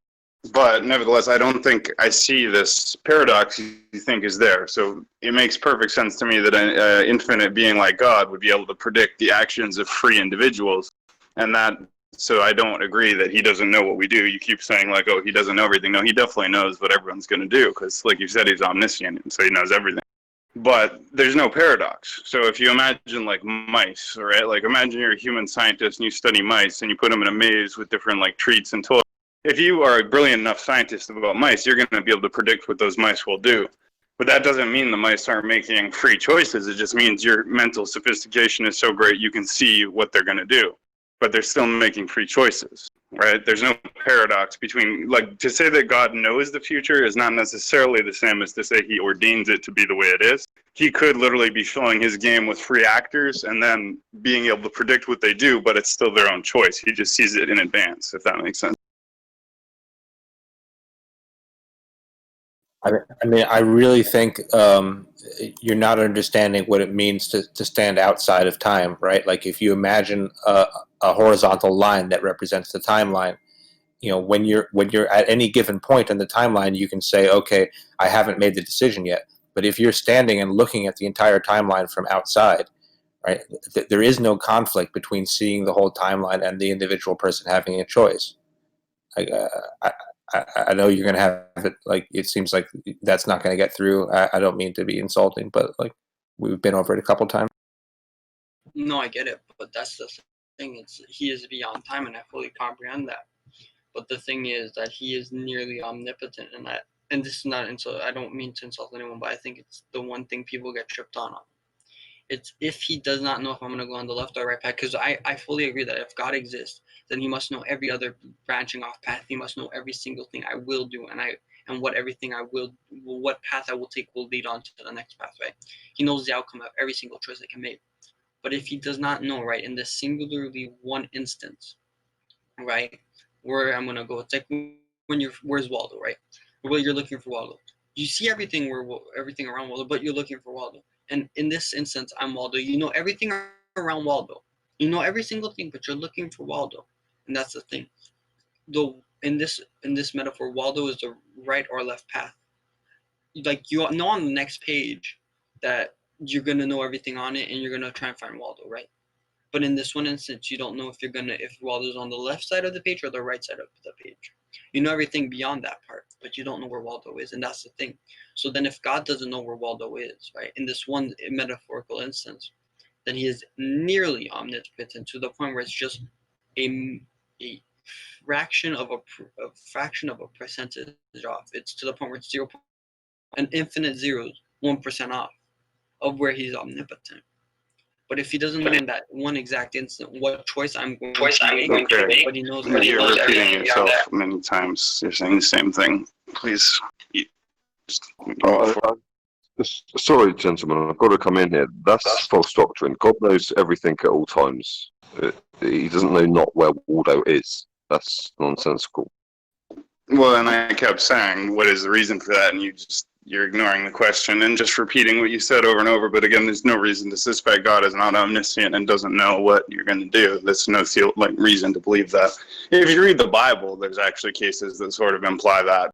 Speaker 2: But nevertheless, I don't think I see this paradox you think is there. So it makes perfect sense to me that an infinite being like God would be able to predict the actions of free individuals. And so I don't agree that he doesn't know what we do. You keep saying like, oh, he doesn't know everything. No, he definitely knows what everyone's going to do, because like you said, he's omniscient, and so he knows everything. But there's no paradox. So if you imagine like mice, right? Like imagine you're a human scientist and you study mice and you put them in a maze with different like treats and toys. If you are a brilliant enough scientist about mice, you're going to be able to predict what those mice will do. But that doesn't mean the mice aren't making free choices. It just means your mental sophistication is so great you can see what they're going to do. but they're still making free choices, right? There's no paradox between, like, to say that God knows the future is not necessarily the same as to say he ordains it to be the way it is. He could literally be filling his game with free actors and then being able to predict what they do, but it's still their own choice. He just sees it in advance, if that makes sense.
Speaker 1: I mean, I really think you're not understanding what it means to stand outside of time, right? Like if you imagine a horizontal line that represents the timeline, you know, when you're at any given point in the timeline, you can say, okay, I haven't made the decision yet. But if you're standing and looking at the entire timeline from outside, right, there is no conflict between seeing the whole timeline and the individual person having a choice. Like, I know you're gonna have it. Like it seems like that's not gonna get through. I don't mean to be insulting, but like we've been over it a couple times.
Speaker 3: No, I get it, but that's the thing. He is beyond time, and I fully comprehend that. But the thing is that he is nearly omnipotent, and this is not insult. I don't mean to insult anyone, but I think it's the one thing people get tripped on. It's if he does not know if I'm going to go on the left or right path, because I fully agree that if God exists, then he must know every other branching off path. He must know every single thing I will do, and what everything what path I will take will lead on to the next path, right? He knows the outcome of every single choice I can make. But if he does not know, right, in this singularly one instance, right, where I'm going to go, it's like when where's Waldo, right? Well, you're looking for Waldo. You see everything around Waldo, but you're looking for Waldo. And in this instance, I'm Waldo. You know everything around Waldo. You know every single thing, but you're looking for Waldo. And that's the thing. Though in this metaphor, Waldo is the right or left path. Like you know on the next page that you're gonna know everything on it, and you're gonna try and find Waldo, right? But in this one instance, you don't know if Waldo's on the left side of the page or the right side of the page. You know everything beyond that part, but you don't know where Waldo is, and that's the thing. So then if God doesn't know where Waldo is, right, in this one metaphorical instance, then he is nearly omnipotent to the point where it's just a fraction of a percentage off. It's to the point where it's an infinite zeros, 1% off of where he's omnipotent. But if he doesn't know in that one exact instant what choice I'm going to make, but he knows
Speaker 2: You're repeating yourself many times. You're saying the same thing. Please.
Speaker 5: Sorry, gentlemen, I've got to come in here. That's false doctrine. God knows everything at all times. He doesn't know not where Waldo is. That's nonsensical.
Speaker 2: Well, and I kept saying, what is the reason for that? And you're ignoring the question and just repeating what you said over and over. But again, there's no reason to suspect God is not omniscient and doesn't know what you're going to do. There's no reason to believe that. If you read the Bible, there's actually cases that sort of imply that.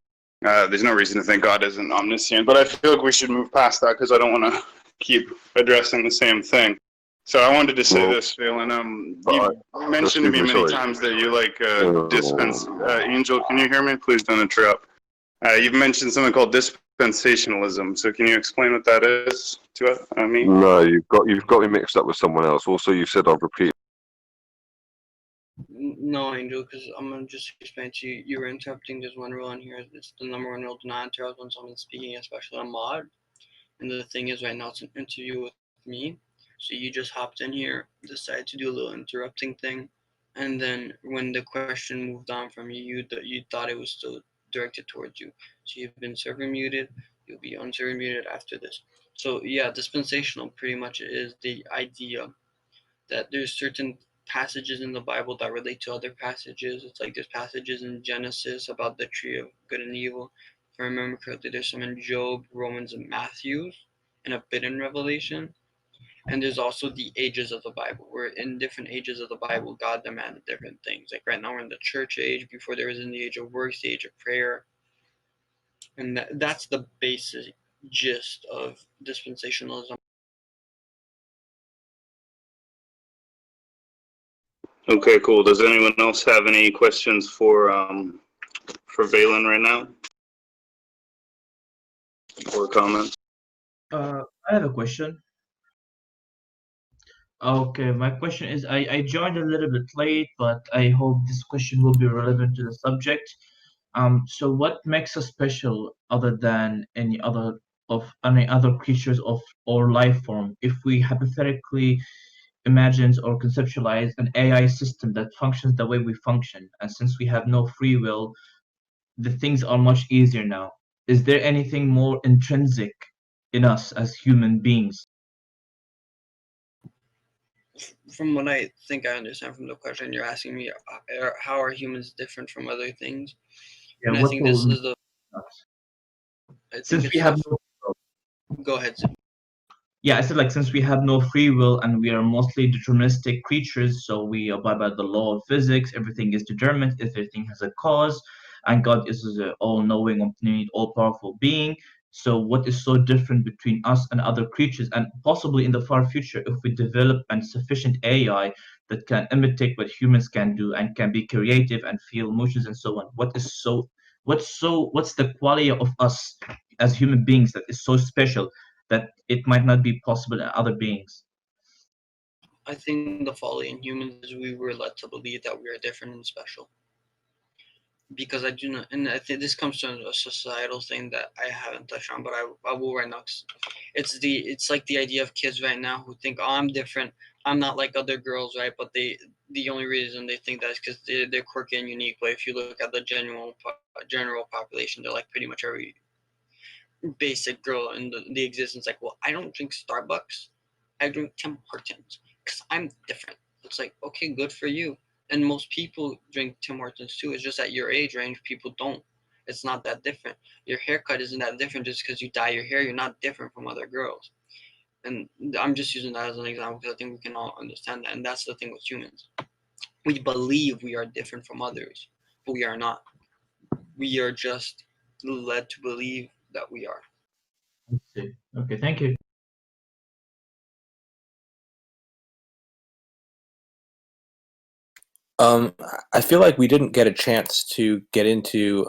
Speaker 2: There's no reason to think God isn't omniscient. But I feel like we should move past that because I don't want to keep addressing the same thing. So I wanted to say this, Valen. You mentioned to me many times that you like dispense. Angel, can you hear me? Please don't interrupt. You've mentioned something called dispensationalism. So can you explain what that is to me?
Speaker 5: No, you've got me mixed up with someone else. Also, you said I've repeated.
Speaker 3: No, Angel, because I'm gonna just explain to you. You were interrupting. There's one rule on here. It's the number one rule: do not interrupt when someone's speaking, especially a mod. And the thing is, right now it's an interview with me. So you just hopped in here, decided to do a little interrupting thing, and then when the question moved on from you, you thought it was still directed towards you. So you've been server muted. You'll be unserver muted after this. So yeah, dispensational pretty much is the idea that there's certain passages in the Bible that relate to other passages. It's like there's passages in Genesis about the tree of good and evil. If I remember correctly, there's some in Job, Romans, and Matthews, and a bit in Revelation. And there's also the ages of the Bible, where in different ages of the Bible, God demanded different things. Like right now, we're in the church age. Before there was in the age of works, the age of prayer. And that's the basic gist of dispensationalism.
Speaker 2: Okay, cool. Does anyone else have any questions for Valen right now? Or comments?
Speaker 6: I have a question. Okay, my question is I joined a little bit late, but I hope this question will be relevant to the subject. So what makes us special other than any other creatures of or life form? If we hypothetically imagines or conceptualize an AI system that functions the way we function, and since we have no free will, the things are much easier now. Is there anything more intrinsic in us as human beings?
Speaker 3: From what I think I understand from the question, you're asking me how are humans different from other things,
Speaker 6: Yeah,
Speaker 3: and I
Speaker 6: what
Speaker 3: think
Speaker 6: will
Speaker 3: this is the. I think
Speaker 6: since we
Speaker 3: it's
Speaker 6: have
Speaker 3: the.
Speaker 6: no
Speaker 3: Go ahead, Sid.
Speaker 6: yeah, I said like since we have no free will and we are mostly deterministic creatures, so we abide by the law of physics. Everything is determined. Everything has a cause, and God is an all-knowing, omniscient, all-powerful being. So, what is so different between us and other creatures, and possibly in the far future, if we develop an sufficient AI that can imitate what humans can do and can be creative and feel emotions and so on? What's the quality of us as human beings that is so special that it might not be possible in other beings?
Speaker 3: I think the folly in humans is we were led to believe that we are different and special. Because I do not, and I think this comes to a societal thing that I haven't touched on, but I will right now. It's like the idea of kids right now who think, oh, I'm different, I'm not like other girls, right? But the only reason they think that is because they're quirky and unique. But if you look at the general population, they're like pretty much every basic girl in the existence. Like, well, I don't drink Starbucks, I drink Tim Hortons because I'm different. It's like, okay, good for you. And most people drink Tim Hortons too. It's just at your age range, people don't. It's not that different. Your haircut isn't that different just because you dye your hair. You're not different from other girls. And I'm just using that as an example because I think we can all understand that. And that's the thing with humans. We believe we are different from others, but we are not. We are just led to believe that we are.
Speaker 6: Let's see. Okay, thank you.
Speaker 1: I feel like we didn't get a chance to get into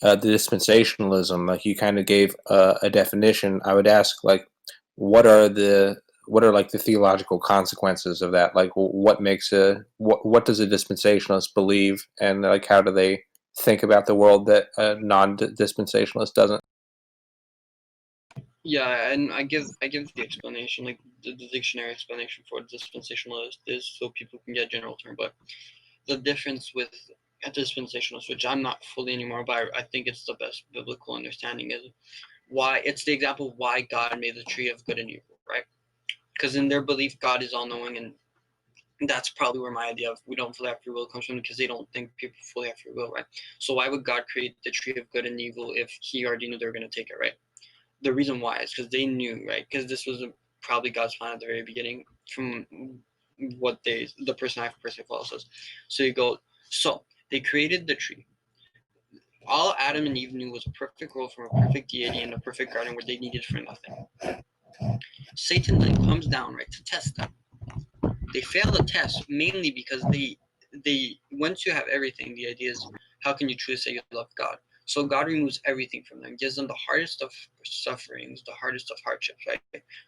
Speaker 1: the dispensationalism. Like you kind of gave a definition. I would ask, like, what are the like the theological consequences of that? Like, what makes what does a dispensationalist believe, and like how do they think about the world that a non-dispensationalist doesn't?
Speaker 3: Yeah, and I give the explanation, like the dictionary explanation for dispensationalist is so people can get a general term. But the difference with a dispensationalist, which I'm not fully anymore, but I think it's the best biblical understanding, is why it's the example of why God made the tree of good and evil, right? Because in their belief, God is all knowing, and that's probably where my idea of we don't fully have free will comes from, because they don't think people fully have free will, right? So why would God create the tree of good and evil if He already knew they were going to take it, right? The reason why is because they knew, right? Because this was probably God's plan at the very beginning, from what the person follows us. So you go, so they created the tree. All Adam and Eve knew was a perfect world from a perfect deity in a perfect garden where they needed for nothing. Satan then comes down, right, to test them. They fail the test mainly because they once you have everything, the idea is how can you truly say you love God? So God removes everything from them, gives them the hardest of sufferings, the hardest of hardships, right?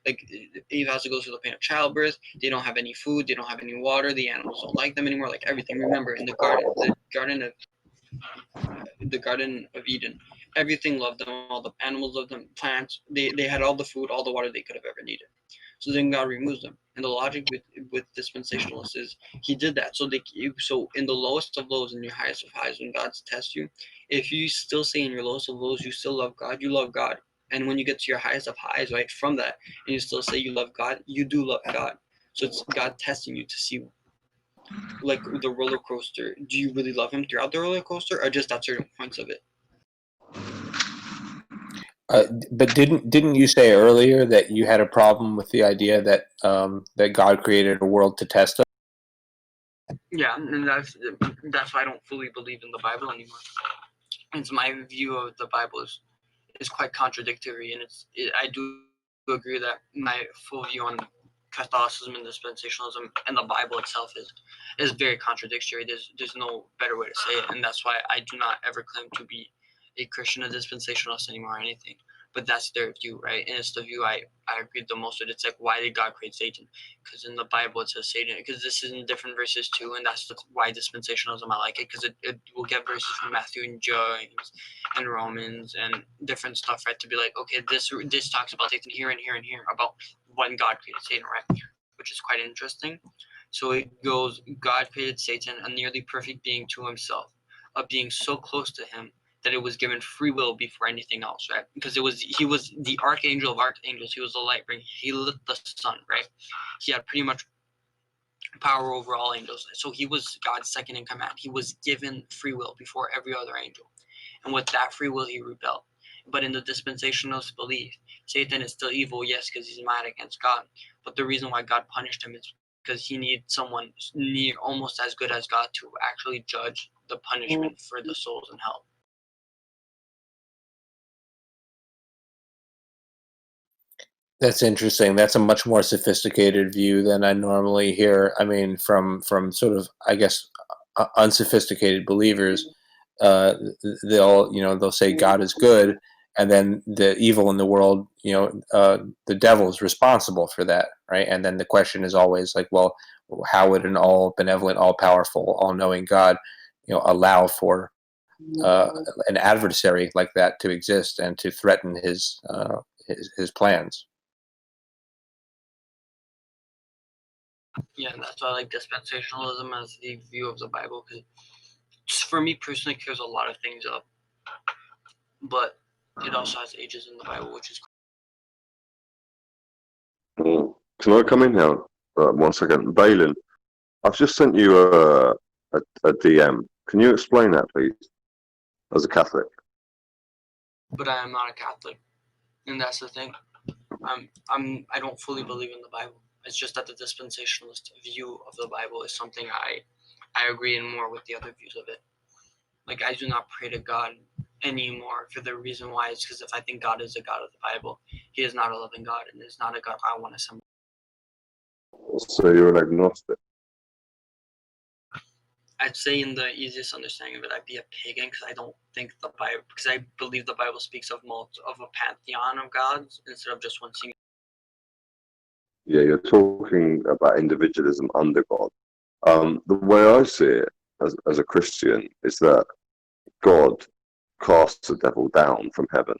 Speaker 3: Like Eve has to go through the pain of childbirth. They don't have any food. They don't have any water. The animals don't like them anymore. Like everything. Remember, in the Garden of Eden, everything loved them. All the animals loved them. Plants. They had all the food, all the water they could have ever needed. So then God removes them. And the logic with dispensationalists is He did that. So in the lowest of lows and your highest of highs, when God tests you, if you still say in your lowest of lows you still love God, you love God. And when you get to your highest of highs, right, from that, and you still say you love God, you do love God. So it's God testing you to see, like the roller coaster. Do you really love Him throughout the roller coaster, or just at certain points of it?
Speaker 1: But didn't you say earlier that you had a problem with the idea that that God created a world to test us?
Speaker 3: Yeah, and that's why I don't fully believe in the Bible anymore. It's my view of the Bible is quite contradictory, and I do agree that my full view on Catholicism and dispensationalism and the Bible itself is very contradictory. There's no better way to say it, and that's why I do not ever claim to be a Christian or dispensationalist anymore or anything. But that's their view, right? And it's the view I agreed the most with. It's like, why did God create Satan? Because in the Bible it says Satan. Because this is in different verses too, and that's why dispensationalism I like it, because it will get verses from Matthew and James and Romans and different stuff, right? To be like, okay, this talks about Satan here and here and here about when God created Satan, right? which is quite interesting. So it goes, God created Satan, a nearly perfect being to himself, a being so close to him that it was given free will before anything else, right? Because he was the archangel of archangels. He was the light bringer. He lit the sun, right? He had pretty much power over all angels. So he was God's second in command. He was given free will before every other angel. And with that free will, he rebelled. But in the dispensationalist belief, Satan is still evil, yes, because he's mad against God. But the reason why God punished him is because he needed someone near almost as good as God to actually judge the punishment for the souls in hell.
Speaker 1: That's interesting. That's a much more sophisticated view than I normally hear. I mean, from sort of, I guess, unsophisticated believers. They'll say God is good, and then the evil in the world, the devil is responsible for that, right? And then the question is always like, well, how would an all benevolent, all powerful, all knowing God, allow for an adversary like that to exist and to threaten his plans?
Speaker 3: Yeah, and that's why I like dispensationalism as the view of the Bible, because for me personally, it clears a lot of things up. But it also has ages in the Bible, which is
Speaker 5: Can I come in here? 1 second. Valen, I've just sent you a DM. Can you explain that, please, as a Catholic?
Speaker 3: but I am not a Catholic, and that's the thing. I don't fully believe in the Bible. It's just that the dispensationalist view of the Bible is something I agree in more with the other views of it. Like, I do not pray to God anymore for the reason why is because if I think God is a God of the Bible, he is not a loving God and is not a God I want to summon.
Speaker 5: So you're an agnostic.
Speaker 3: I'd say in the easiest understanding of it, I'd be a pagan because I don't think the Bible, because I believe the Bible speaks of a pantheon of gods instead of just one single.
Speaker 5: Yeah, you're talking about individualism under God. The way I see it as a Christian is that God cast the devil down from heaven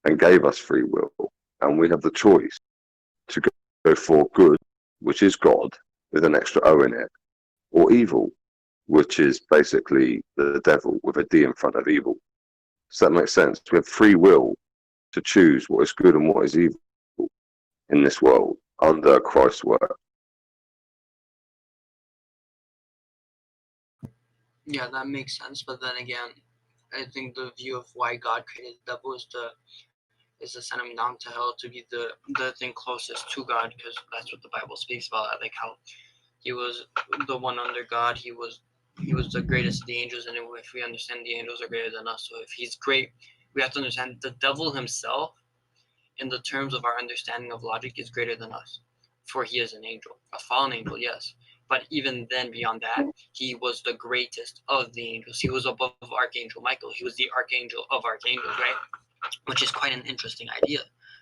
Speaker 5: and gave us free will, and we have the choice to go for good, which is God with an extra O in it, or evil, which is basically the devil with a D in front of evil. Does that make sense? We have free will to choose what is good and what is evil in this world under Christ's work.
Speaker 3: Yeah, that makes sense. But then again, I think the view of why God created the devil is to send him down to hell to be the thing closest to God, because that's what the Bible speaks about. Like how he was the one under God. He was the greatest of the angels, and if we understand the angels are greater than us, so if he's great, we have to understand the devil himself, in the terms of our understanding of logic, is greater than us, for he is an angel, a fallen angel, yes. But even then, beyond that, he was the greatest of the angels. He was above Archangel Michael. He was the archangel of archangels, right? Which is quite an interesting idea.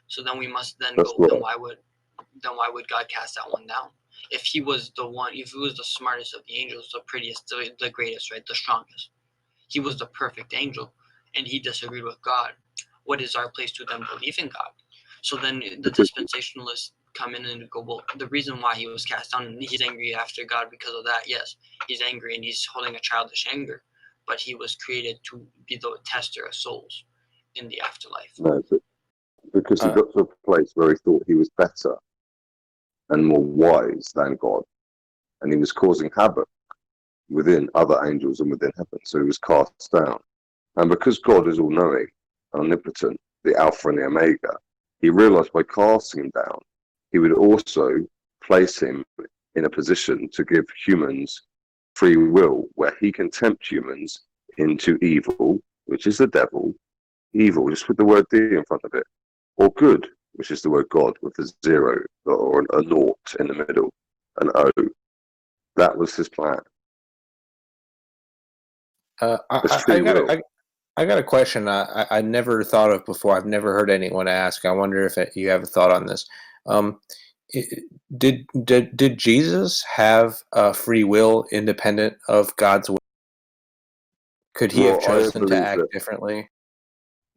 Speaker 3: So then we must then
Speaker 5: That's
Speaker 3: go.
Speaker 5: right.
Speaker 3: Then why would God cast that one down? If he was the one, if he was the smartest of the angels, the prettiest, the greatest, right, the strongest, he was the perfect angel, and he disagreed with God. What is our place to then believe in God? So then the dispensationalists come in and go, well, the reason why he was cast down, and he's angry after God because of that, yes, he's angry and he's holding a childish anger, but he was created to be the tester of souls in the afterlife.
Speaker 5: No, because he got to a place where he thought he was better and more wise than God, and he was causing havoc within other angels and within heaven, so he was cast down. And because God is all-knowing, omnipotent, the Alpha and the Omega, he realized by casting him down, he would also place him in a position to give humans free will, where he can tempt humans into evil, which is the devil, evil just with the word D in front of it, or good, which is the word God with a zero or a naught in the middle, an O. That was his plan.
Speaker 1: I got a question I never thought of before. I've never heard anyone ask. I wonder if you have a thought on this. Did Jesus have free will independent of God's will? Could he have chosen to act differently?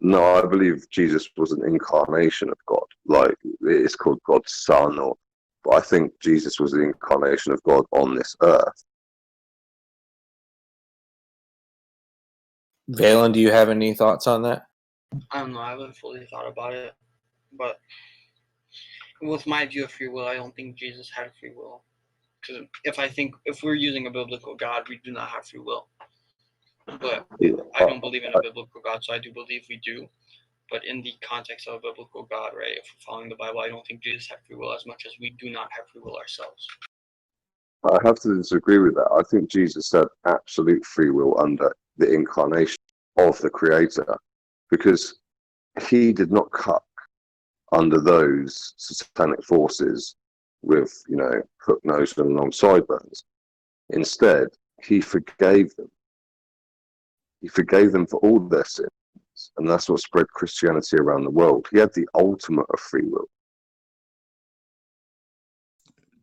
Speaker 5: No, I believe Jesus was an incarnation of God. Like, it's called God's Son or But I think Jesus was the incarnation of God on this earth.
Speaker 1: Valen, do you have any thoughts on that?
Speaker 3: I don't know. I haven't fully thought about it, but with my view of free will, I don't think Jesus had free will. Because if we're using a biblical God, we do not have free will. But I don't believe in a biblical God, so I do believe we do. But in the context of a biblical God, right, if we're following the Bible, I don't think Jesus had free will as much as we do not have free will ourselves.
Speaker 5: I have to disagree with that. I think Jesus had absolute free will under the incarnation of the Creator, because he did not cut under those satanic forces with, hook nose and long sideburns. Instead, he forgave them. He forgave them for all their sins, and that's what spread Christianity around the world. He had the ultimate of free will.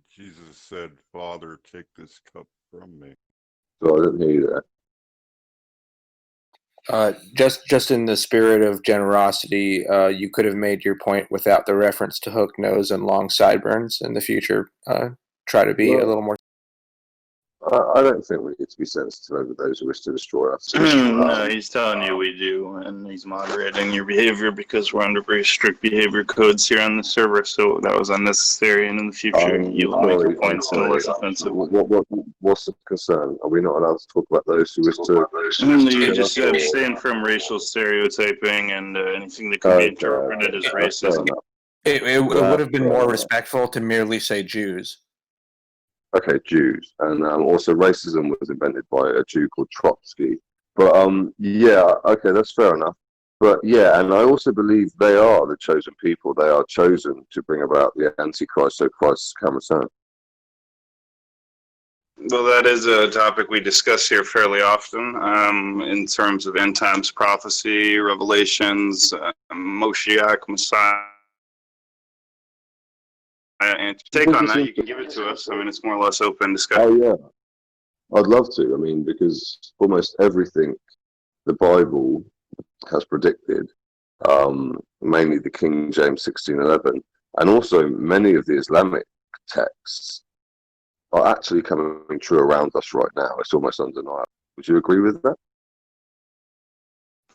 Speaker 7: Jesus said, "Father, take this cup from me."
Speaker 5: So I didn't hear you there.
Speaker 1: Just in the spirit of generosity, you could have made your point without the reference to hook nose and long sideburns in the future. Try to be a little more.
Speaker 5: I don't think we need to be sensitive over those who wish to destroy us.
Speaker 2: No, he's telling you we do, and he's moderating your behavior because we're under very strict behavior codes here on the server, so that was unnecessary, and in the future you'll make your points in a less offensive way.
Speaker 5: What's the concern? Are we not allowed to talk about those who wish to...
Speaker 2: You just said abstain from racial stereotyping and anything that could be interpreted as racism.
Speaker 1: It would have been more respectful to merely say Jews.
Speaker 5: Okay, Jews. And also racism was invented by a Jew called Trotsky. But yeah, okay, that's fair enough. But yeah, and I also believe they are the chosen people. They are chosen to bring about the Antichrist, so Christ can return.
Speaker 2: Well, that is a topic we discuss here fairly often in terms of end times prophecy, revelations, Moshiach, Messiah. And to take on that, you can give it to us. I mean, it's more or less open discussion.
Speaker 5: Oh, yeah. I'd love to. I mean, because almost everything the Bible has predicted, mainly the King James 16:11, and also many of the Islamic texts, are actually coming true around us right now. It's almost undeniable. Would you agree with that?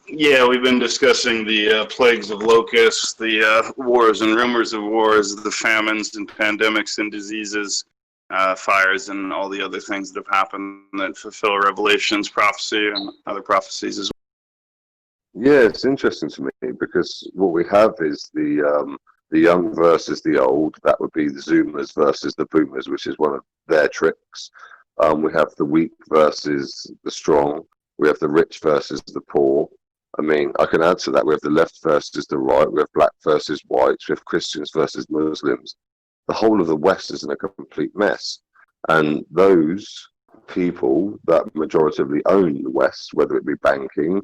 Speaker 2: Yeah, we've been discussing the plagues of locusts, the wars and rumors of wars, the famines and pandemics and diseases, fires, and all the other things that have happened that fulfill Revelation's prophecy and other prophecies as well.
Speaker 5: Yeah, it's interesting to me because what we have is the young versus the old. That would be the Zoomers versus the Boomers, which is one of their tricks. We have the weak versus the strong. We have the rich versus the poor. I mean, I can add to that. We have the left versus the right. We have black versus whites. We have Christians versus Muslims. The whole of the West is in a complete mess. And those people that majoritively own the West, whether it be banking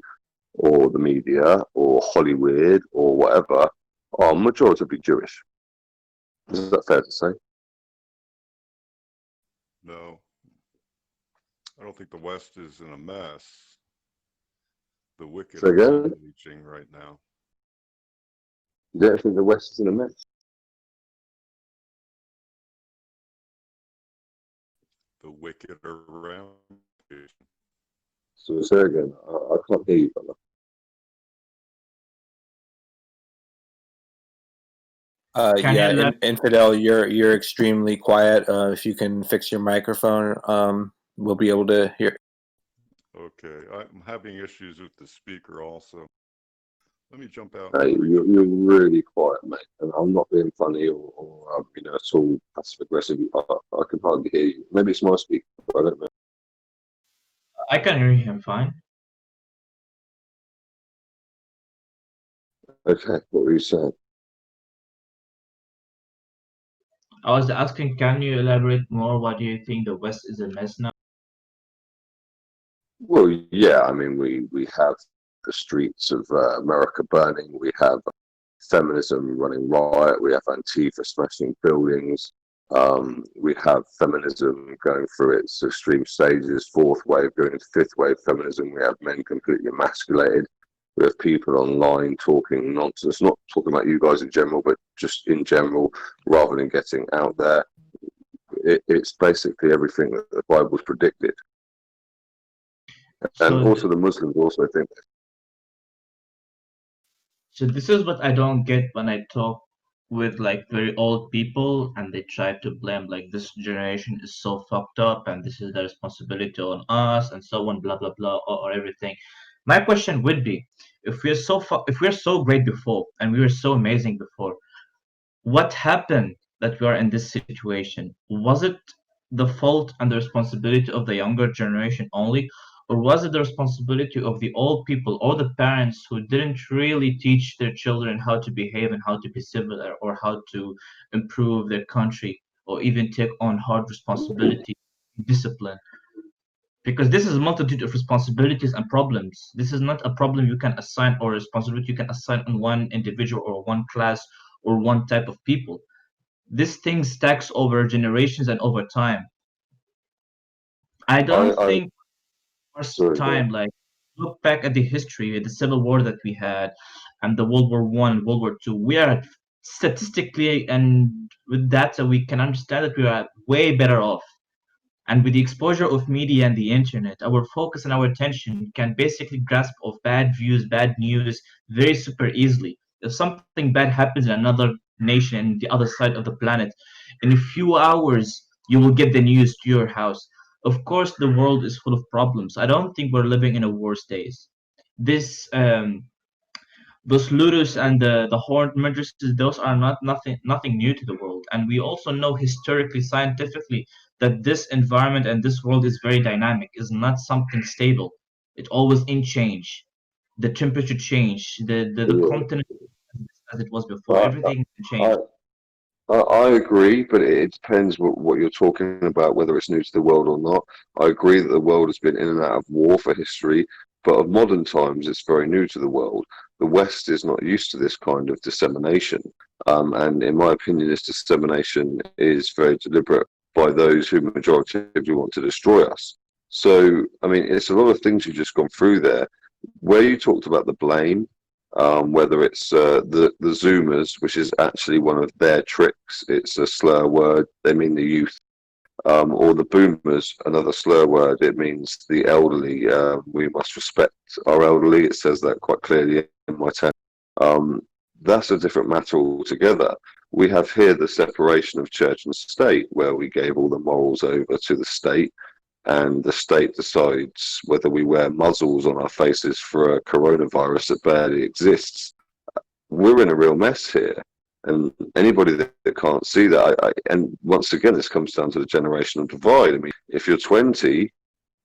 Speaker 5: or the media or Hollywood or whatever, are majoritively Jewish. Is that fair to say?
Speaker 7: No, I don't think the West is in a mess. The wicked are rampaging right now.
Speaker 5: You don't think the West is in a mess?
Speaker 7: The wicked are rampaging.
Speaker 5: So say again, I can't hear you, brother.
Speaker 1: Infidel, you're extremely quiet. If you can fix your microphone, we'll be able to hear.
Speaker 7: Okay, I'm having issues with the speaker also. Let me jump out.
Speaker 5: Hey, you're really quiet, mate, and I'm not being funny or at all passive aggressive. I can hardly hear you. Maybe it's my speaker, but I don't know.
Speaker 6: I can hear him fine.
Speaker 5: Okay, what were you saying?
Speaker 6: I was asking, can you elaborate more? Why do you think the West is a mess now?
Speaker 5: Well, yeah, I mean, we have the streets of America burning. We have feminism running riot. We have Antifa smashing buildings. We have feminism going through its extreme stages, fourth wave going into fifth wave feminism. We have men completely emasculated. We have people online talking nonsense, not talking about you guys in general, but just in general, rather than getting out there. It's basically everything that the Bible's predicted. And
Speaker 6: So,
Speaker 5: also the Muslims also think that.
Speaker 6: so this is what I don't get when I talk with like very old people and they try to blame like this generation is so fucked up and this is the responsibility on us and so on, blah blah blah, or everything. My question would be, if we're so great before and we were so amazing before, what happened that we are in this situation? Was it the fault and the responsibility of the younger generation only, or was it the responsibility of the old people or the parents who didn't really teach their children how to behave and how to be civil or how to improve their country or even take on hard responsibility, discipline? Because this is a multitude of responsibilities and problems. This is not a problem you can assign or responsibility you can assign on one individual or one class or one type of people. This thing stacks over generations and over time. I don't
Speaker 5: I
Speaker 6: think first
Speaker 5: sorry, go on.
Speaker 6: time like look back at the history, the civil war that we had, and the World War One, World War Two. We are statistically and with data we can understand that we are way better off. And with the exposure of media and the internet, our focus and our attention can basically grasp of bad views, bad news very super easily. If something bad happens in another nation, the other side of the planet, in a few hours you will get the news to your house. Of course, the world is full of problems. I don't think we're living in a worse days. This those ludus and the horned matrices, those are nothing new to the world. And we also know historically, scientifically, that this environment and this world is very dynamic, is not something stable. It's always in change. The temperature change, the continent as it was before,
Speaker 5: I,
Speaker 6: everything can
Speaker 5: I,
Speaker 6: change.
Speaker 5: I agree, but it depends what you're talking about, whether it's new to the world or not. I agree that the world has been in and out of war for history, but of modern times, it's very new to the world. The West is not used to this kind of dissemination. And in my opinion, this dissemination is very deliberate by those who majoritatively want to destroy us. So, I mean, it's a lot of things you've just gone through there. Where you talked about the blame, whether it's the Zoomers, which is actually one of their tricks. It's a slur word. They mean the youth. Or the Boomers, another slur word. It means the elderly. We must respect our elderly. It says that quite clearly in my text. Um, that's a different matter altogether. We have here the separation of church and state, where we gave all the morals over to the state, and the state decides whether we wear muzzles on our faces for a coronavirus that barely exists. We're in a real mess here. And anybody that can't see that, and once again, this comes down to the generational divide. I mean, if you're 20,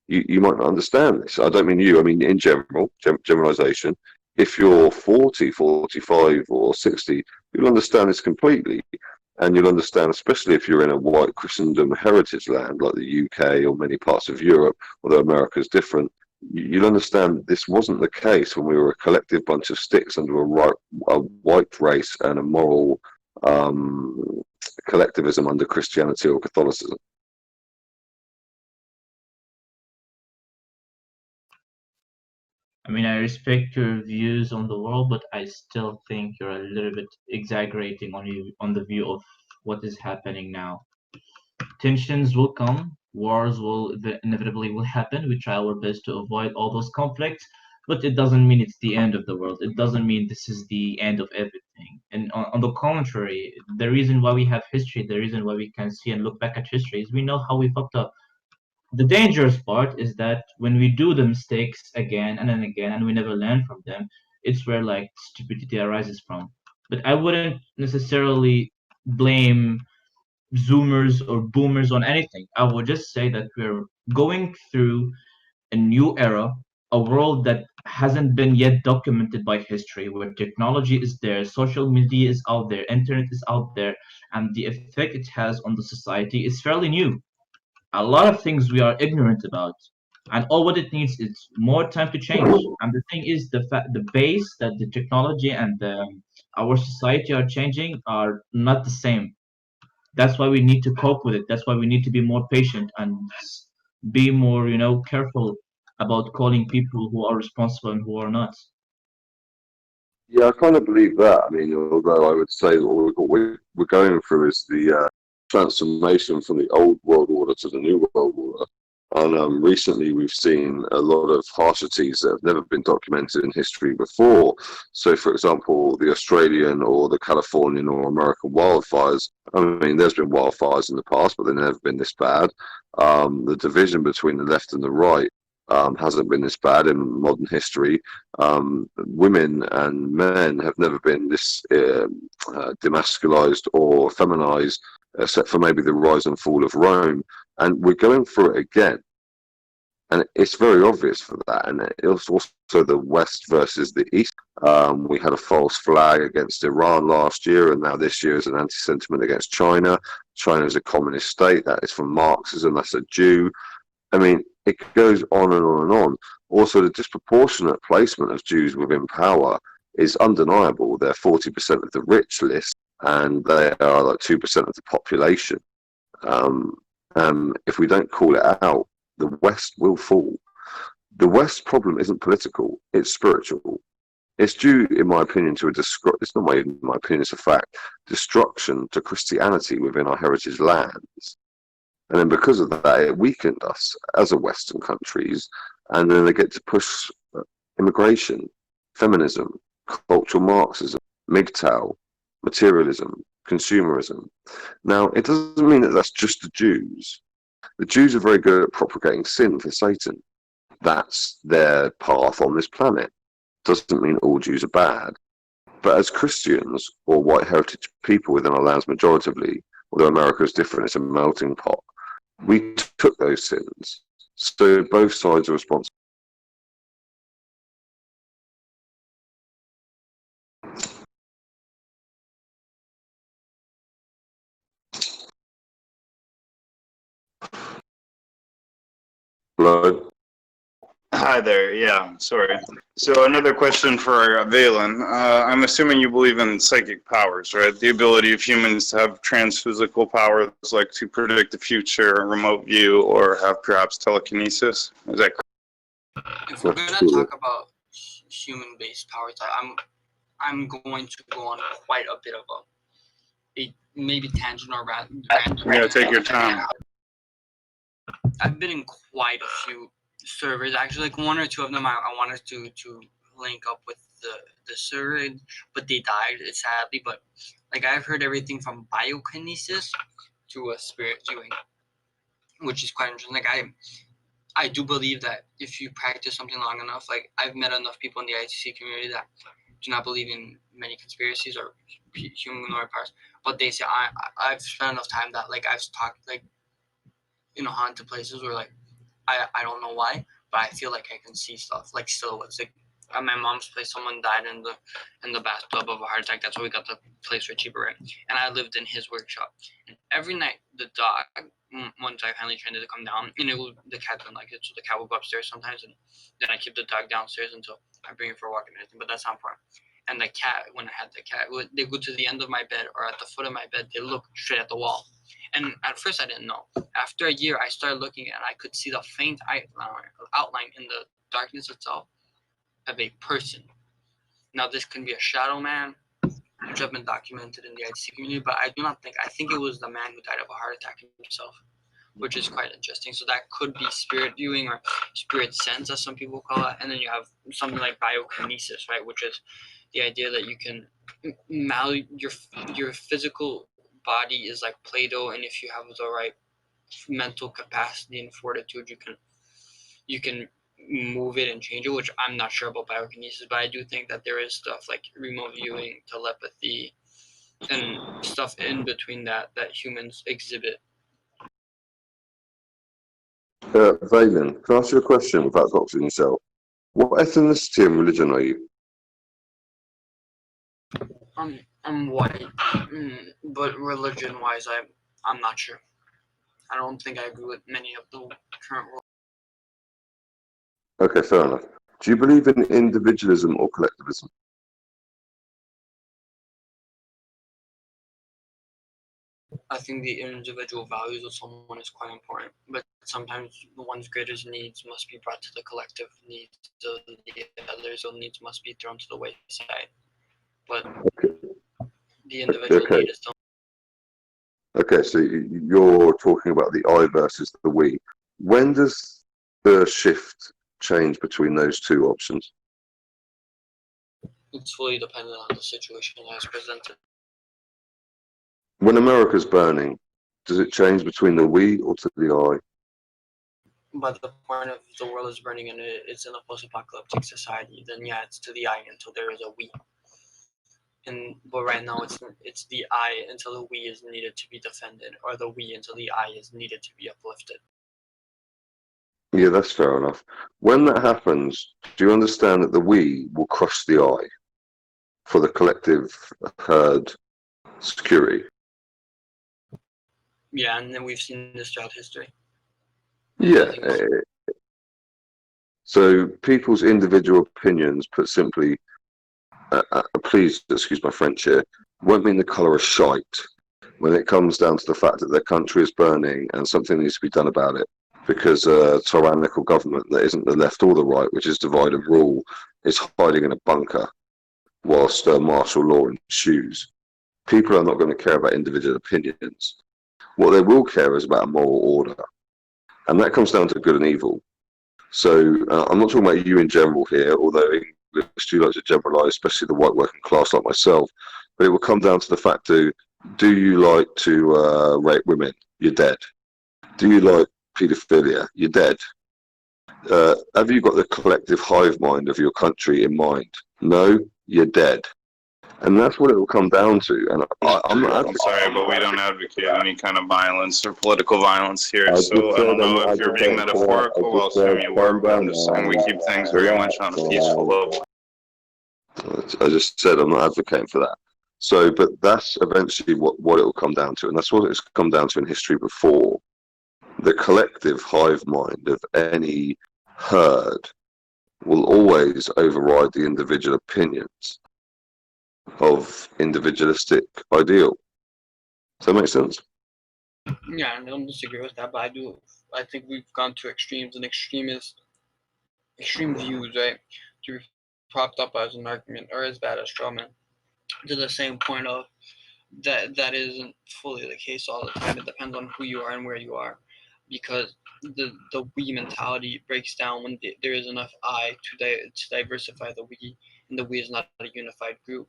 Speaker 5: you might not understand this. I don't mean you, I mean in general, generalization. If you're 40, 45, or 60, you'll understand this completely. And you'll understand, especially if you're in a white Christendom heritage land like the UK or many parts of Europe, although America is different, you'll understand this wasn't the case when we were a collective bunch of sticks under a white race and a moral collectivism under Christianity or Catholicism.
Speaker 6: I mean, I respect your views on the world, but I still think you're a little bit exaggerating on the view of what is happening now. Tensions will come, wars will inevitably will happen. We try our best to avoid all those conflicts, but it doesn't mean it's the end of the world. It doesn't mean this is the end of everything. And on the contrary, the reason why we have history, the reason why we can see and look back at history is we know how we fucked up. The dangerous part is that when we do the mistakes again and then again and we never learn from them, it's where like stupidity arises from. But I wouldn't necessarily blame Zoomers or boomers on anything. I would just say that we're going through a new era, a world that hasn't been yet documented by history, where technology is there, social media is out there, internet is out there, and the effect it has on the society is fairly new. A lot of things we are ignorant about, and all what it needs is more time to change. And the thing is, the base that the technology and our society are changing are not the same. That's why we need to cope with it. That's why we need to be more patient and be more, careful about calling people who are responsible and who are not.
Speaker 5: Yeah, I kind of believe that. I mean, although I would say what we're going through is the transformation from the old world order to the new world order. And recently, we've seen a lot of harshities that have never been documented in history before. So, for example, the Australian or the Californian or American wildfires. I mean, there's been wildfires in the past, but they've never been this bad. The division between the left and the right hasn't been this bad in modern history. Women and men have never been this demasculized or feminized, except for maybe the rise and fall of Rome. And we're going through it again. And it's very obvious for that. And it was also the West versus the East. We had a false flag against Iran last year, and now this year is an anti-sentiment against China. China is a communist state. That is from Marxism. That's a Jew. I mean, it goes on and on and on. Also, the disproportionate placement of Jews within power is undeniable. They're 40% of the rich list, and they are like 2% of the population. If we don't call it out, the West will fall. The West's problem isn't political; it's spiritual. It's due, in my opinion, to it's not in my opinion, it's a fact, destruction to Christianity within our heritage lands. And then because of that, it weakened us as a Western countries. And then they get to push immigration, feminism, cultural Marxism, MGTOW, materialism, consumerism. Now, it doesn't mean that that's just the Jews. The Jews are very good at propagating sin for Satan. That's their path on this planet. Doesn't mean all Jews are bad. But as Christians or white heritage people within our lands majoritively, although America is different, it's a melting pot, we took those sins. So both sides are responsible. Hello?
Speaker 2: Hi there. Yeah, sorry. So another question for Valen. I'm assuming you believe in psychic powers, right? The ability of humans to have transphysical powers, like to predict the future, remote view, or have perhaps telekinesis. Is that correct?
Speaker 3: If we're gonna talk about human-based powers, I'm going to go on quite a bit of a maybe tangent or random.
Speaker 2: Yeah, take your time.
Speaker 3: I've been in quite a few servers. Actually, like one or two of them, I wanted to link up with the server, but they died sadly. But like I've heard everything from biokinesis to a spirit viewing, which is quite interesting. Like I do believe that if you practice something long enough, like I've met enough people in the ITC community that do not believe in many conspiracies or humanoid powers, but they say I've spent enough time that like I've talked like haunted places where like I don't know why, but I feel like I can see stuff like silhouettes. Like at my mom's place, someone died in the bathtub of a heart attack. That's why we got the place for cheaper rent. And I lived in his workshop. And every night the dog, once I finally trained it to come down, the cat didn't like it, so the cat would go upstairs sometimes, and then I keep the dog downstairs until I bring it for a walk and everything. But that's not important. And the cat, when I had the cat, they go to the end of my bed or at the foot of my bed. They look straight at the wall. And at first I didn't know. After a year, I started looking and I could see the faint outline in the darkness itself of a person. Now this can be a shadow man, which have been documented in the ITC community, but I think it was the man who died of a heart attack himself, which is quite interesting. So that could be spirit viewing or spirit sense, as some people call it. And then you have something like biokinesis, right, which is the idea that you can your physical body is like Play-Doh, and if you have the right mental capacity and fortitude, you can move it and change it, which I'm not sure about biokinesis, but I do think that there is stuff like remote viewing, telepathy, and stuff in between that humans exhibit.
Speaker 5: Valen, can I ask you a question without doxing yourself? What ethnicity and religion are you?
Speaker 3: I'm white, but religion-wise, I'm not sure. I don't think I agree with many of the current rules.
Speaker 5: Okay, fair enough. Do you believe in individualism or collectivism?
Speaker 3: I think the individual values of someone is quite important, but sometimes one's greatest needs must be brought to the collective needs of the others, so needs must be thrown to the wayside. but
Speaker 5: Okay.
Speaker 3: the individual
Speaker 5: Okay.
Speaker 3: need is still.
Speaker 5: Okay, so you're talking about the I versus the we. When does the shift change between those two options?
Speaker 3: It's fully dependent on the situation as presented.
Speaker 5: When America's burning, does it change between the we or to the I?
Speaker 3: By the point of the world is burning and it's in a post-apocalyptic society, then yeah, it's to the I until there is a we. But right now it's the I until the we is needed to be defended, or the we until the I is needed to be uplifted.
Speaker 5: Yeah, that's fair enough. When that happens, do you understand that the we will crush the I for the collective herd security?
Speaker 3: Yeah, and then we've seen this throughout history.
Speaker 5: Yeah. So people's individual opinions, put simply, please excuse my French here, won't mean the colour of shite when it comes down to the fact that their country is burning and something needs to be done about it. Because a tyrannical government that isn't the left or the right, which is divide and rule, is hiding in a bunker whilst martial law ensues. People are not going to care about individual opinions. What they will care is about a moral order. And that comes down to good and evil. So I'm not talking about you in general here, although English do like to generalise, especially the white working class like myself. But it will come down to the fact do you like to rape women? You're dead. Do you like paedophilia? You're dead. Have you got the collective hive mind of your country in mind? No, you're dead. And that's what it will come down to. And I'm not.
Speaker 2: I'm sorry, but we don't advocate any kind of violence or political violence here.
Speaker 5: I
Speaker 2: So I don't know if you're being
Speaker 5: advocating for that.
Speaker 2: metaphorical while saying you were, but I'm just saying we keep things very much on a peaceful level.
Speaker 5: I just said I'm not advocating for that. So, but that's eventually what it will come down to. And that's what it's come down to in history before. The collective hive mind of any herd will always override the individual opinions of individualistic ideal. Does that make sense?
Speaker 3: Yeah, I don't disagree with that, but I think we've gone to extremes, and extreme views, right, to be propped up as an argument or as bad as straw man. To the same point of that isn't fully the case all the time. It depends on who you are and where you are, because the we mentality breaks down when there is enough I to diversify the we, and the we is not a unified group.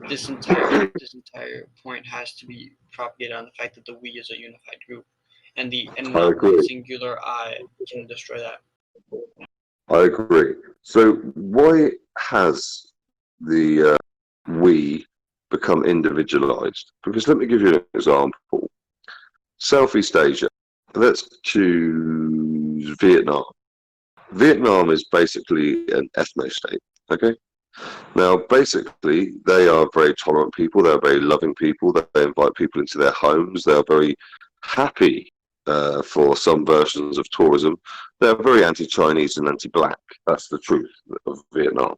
Speaker 3: This entire point has to be propagated on the fact that the we is a unified group, and not one singular I can destroy that.
Speaker 5: I agree. So why has the we become individualized? Because let me give you an example. Southeast Asia. Let's choose Vietnam. Vietnam is basically an ethno-state. Okay. Now, basically, they are very tolerant people. They're very loving people. They invite people into their homes. They are very happy for some versions of tourism. They're very anti-Chinese and anti-black. That's the truth of Vietnam.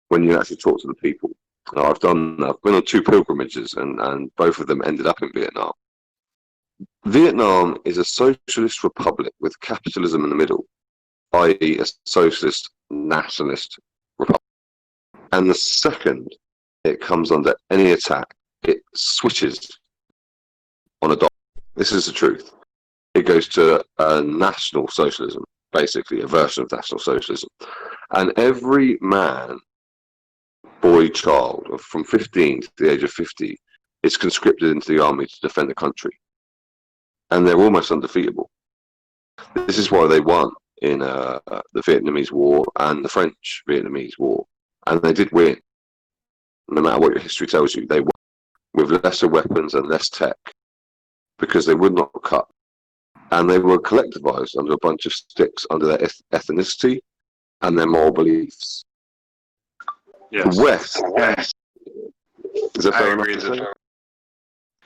Speaker 5: When you actually talk to the people, I've been on 2 pilgrimages, and both of them ended up in Vietnam. Vietnam is a socialist republic with capitalism in the middle, i.e., a socialist nationalist republic. And the second it comes under any attack, it switches on a dot. This is the truth. It goes to a national socialism, basically a version of national socialism. And every man, boy, child, from 15 to the age of 50, is conscripted into the army to defend the country. And they're almost undefeatable. This is why they won in the Vietnamese War and the French-Vietnamese War. And they did win. No matter what your history tells you, they won with lesser weapons and less tech because they would not cut. And they were collectivized under a bunch of sticks under their ethnicity and their moral beliefs.
Speaker 2: Yes.
Speaker 5: The West. Yes. Is that fair enough to say?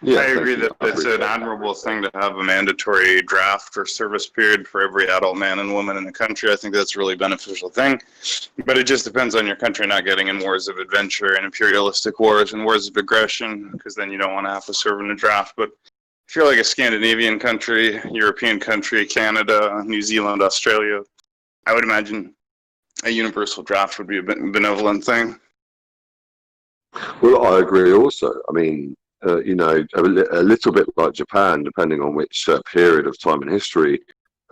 Speaker 5: Yeah,
Speaker 2: I agree that it's an admirable thing to have a mandatory draft or service period for every adult man and woman in the country. I think that's a really beneficial thing. But it just depends on your country not getting in wars of adventure and imperialistic wars and wars of aggression, because then you don't want to have to serve in a draft. But if you're like a Scandinavian country, European country, Canada, New Zealand, Australia, I would imagine a universal draft would be a benevolent thing.
Speaker 5: Well, I agree also. I mean, a little bit like Japan, depending on which period of time in history,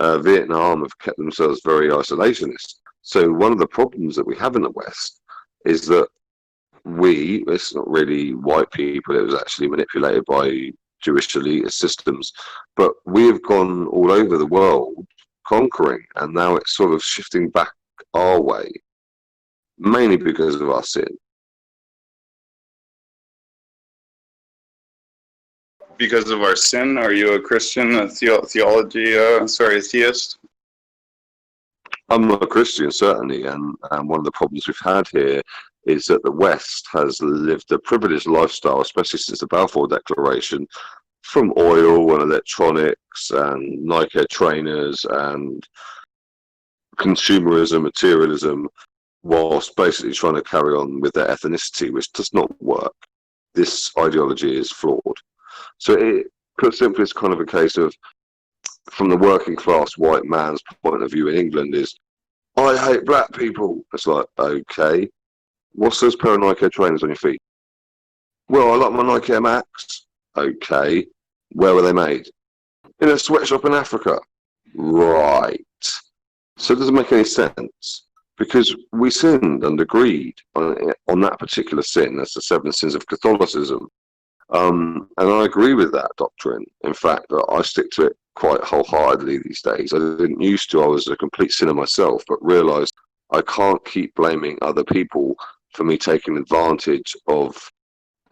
Speaker 5: Vietnam have kept themselves very isolationist. So one of the problems that we have in the West is that it's not really white people, it was actually manipulated by Jewish elitist systems, but we have gone all over the world conquering, and now it's sort of shifting back our way, mainly because of our sin.
Speaker 2: Because of our sin? Are you a Christian, a a theist?
Speaker 5: I'm not a Christian, certainly, and one of the problems we've had here is that the West has lived a privileged lifestyle, especially since the Balfour Declaration, from oil and electronics and Nike trainers and consumerism, materialism, whilst basically trying to carry on with their ethnicity, which does not work. This ideology is flawed. So it, put simply, it's kind of a case of, from the working class white man's point of view in England, is, I hate black people. It's like, okay, what's those pair of Nike trainers on your feet? Well, I like my Nike Air Max. Okay, where were they made? In a sweatshop in Africa. Right. So it doesn't make any sense, because we sinned and agreed on that particular sin. That's the 7 sins of Catholicism. And I agree with that doctrine. In fact, I stick to it quite wholeheartedly these days. I didn't used to. I was a complete sinner myself, but realised I can't keep blaming other people for me taking advantage of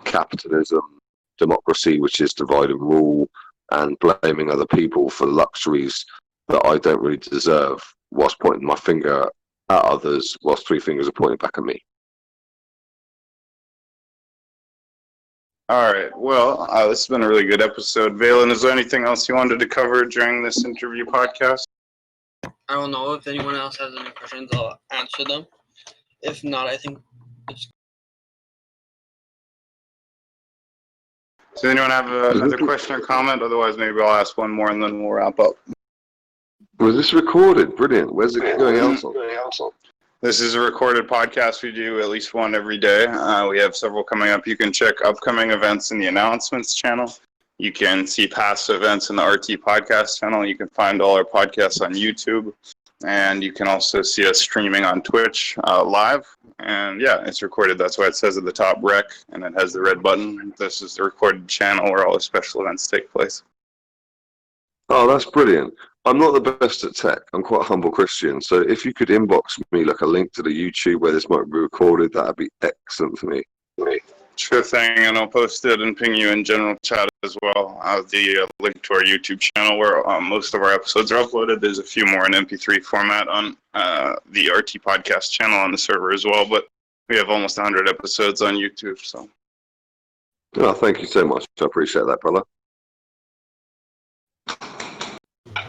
Speaker 5: capitalism, democracy, which is divide and rule, and blaming other people for luxuries that I don't really deserve, whilst pointing my finger at others, whilst 3 fingers are pointing back at me.
Speaker 2: All right. Well, this has been a really good episode. Valen, is there anything else you wanted to cover during this interview podcast?
Speaker 3: I don't know. If anyone else has any questions, I'll answer them. If not, I think it's...
Speaker 2: Does anyone have another question or comment? Otherwise, maybe I'll ask one more and then we'll wrap up.
Speaker 5: Was this recorded? Brilliant. Where's it going out on?
Speaker 2: This is a recorded podcast. We do at least one every day. We have several coming up. You can check upcoming events in the announcements channel. You can see past events in the RT podcast channel. You can find all our podcasts on YouTube. And you can also see us streaming on Twitch live. And yeah, it's recorded. That's why it says at the top rec, and it has the red button. This is the recorded channel where all the special events take place.
Speaker 5: Oh, that's brilliant. I'm not the best at tech. I'm quite a humble Christian. So if you could inbox me like a link to the YouTube where this might be recorded, that'd be excellent for me.
Speaker 2: Sure thing, and I'll post it and ping you in general chat as well. The link to our YouTube channel where most of our episodes are uploaded. There's a few more in MP3 format on the RT podcast channel on the server as well, but we have almost 100 episodes on YouTube. So,
Speaker 5: oh, thank you so much. I appreciate that, brother.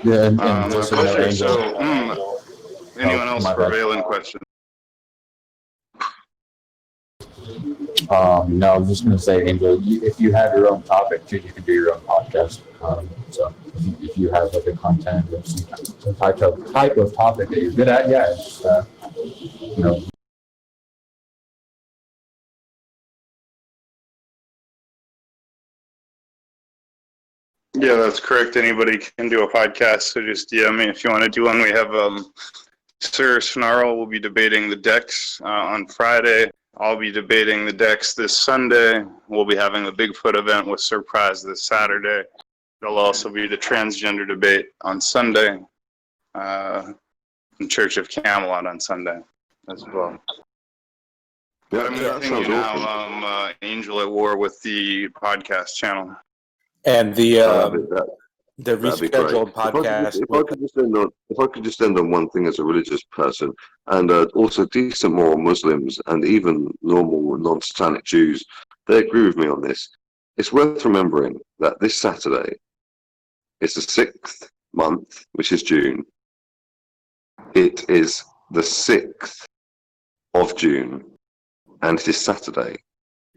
Speaker 8: Yeah, and
Speaker 2: my
Speaker 8: just
Speaker 2: pleasure.
Speaker 8: Angel.
Speaker 2: So, anyone else for Valen questions?
Speaker 8: No, I was just going to say, Angel, if you have your own topic too, you can do your own podcast. So if you have like a content or some type of topic that you're good at, yeah, just, you know.
Speaker 2: Yeah, that's correct. Anybody can do a podcast, so just DM me if you want to do one. We have Sir Snarl will be debating the decks on Friday. I'll be debating the decks this Sunday. We'll be having the Bigfoot event with Surprise this Saturday. There'll also be the transgender debate on Sunday, in Church of Camelot on Sunday as well.
Speaker 5: Yeah,
Speaker 2: I'm
Speaker 5: that
Speaker 2: meeting you
Speaker 5: sounds awesome.
Speaker 2: now, Angel at War with the podcast channel.
Speaker 1: And the
Speaker 5: That'd be great.
Speaker 1: rescheduled podcast.
Speaker 5: If I could just end on one thing as a religious person, and also decent moral Muslims and even normal non-satanic Jews, they agree with me on this. It's worth remembering that this Saturday is the 6th month, which is June. It is the 6th of June, and it is Saturday,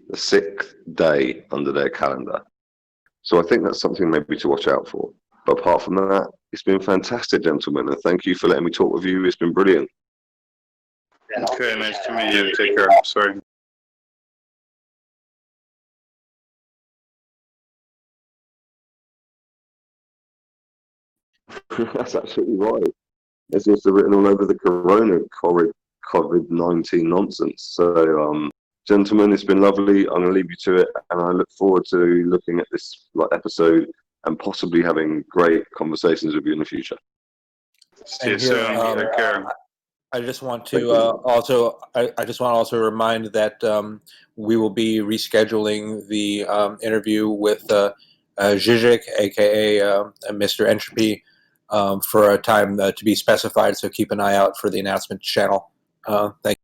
Speaker 5: the 6th day under their calendar. So I think that's something maybe to watch out for. But apart from that, it's been fantastic, gentlemen, and thank you for letting me talk with you. It's been brilliant.
Speaker 2: Okay, nice to meet you. Take care. Sorry.
Speaker 5: That's absolutely right. It's also written all over the COVID-19 nonsense. So, gentlemen, it's been lovely. I'm going to leave you to it, and I look forward to looking at this episode and possibly having great conversations with you in the future.
Speaker 2: See you soon. Take care.
Speaker 1: I just want to also remind that we will be rescheduling the interview with Zizek, aka Mr. Entropy, for a time to be specified. So keep an eye out for the announcement channel. Thank you.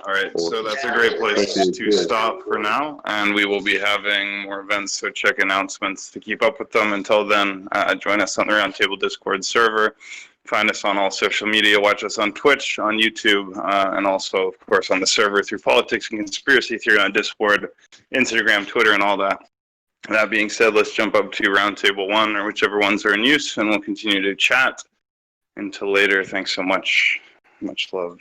Speaker 2: All right, so that's a great place to stop for now, and we will be having more events, so check announcements to keep up with them. Until then, join us on the Roundtable Discord server. Find us on all social media. Watch us on Twitch, on YouTube, and also, of course, on the server through Politics and Conspiracy Theory on Discord, Instagram, Twitter, and all that. That being said, let's jump up to Roundtable 1, or whichever ones are in use, and we'll continue to chat until later. Thanks so much. Much love.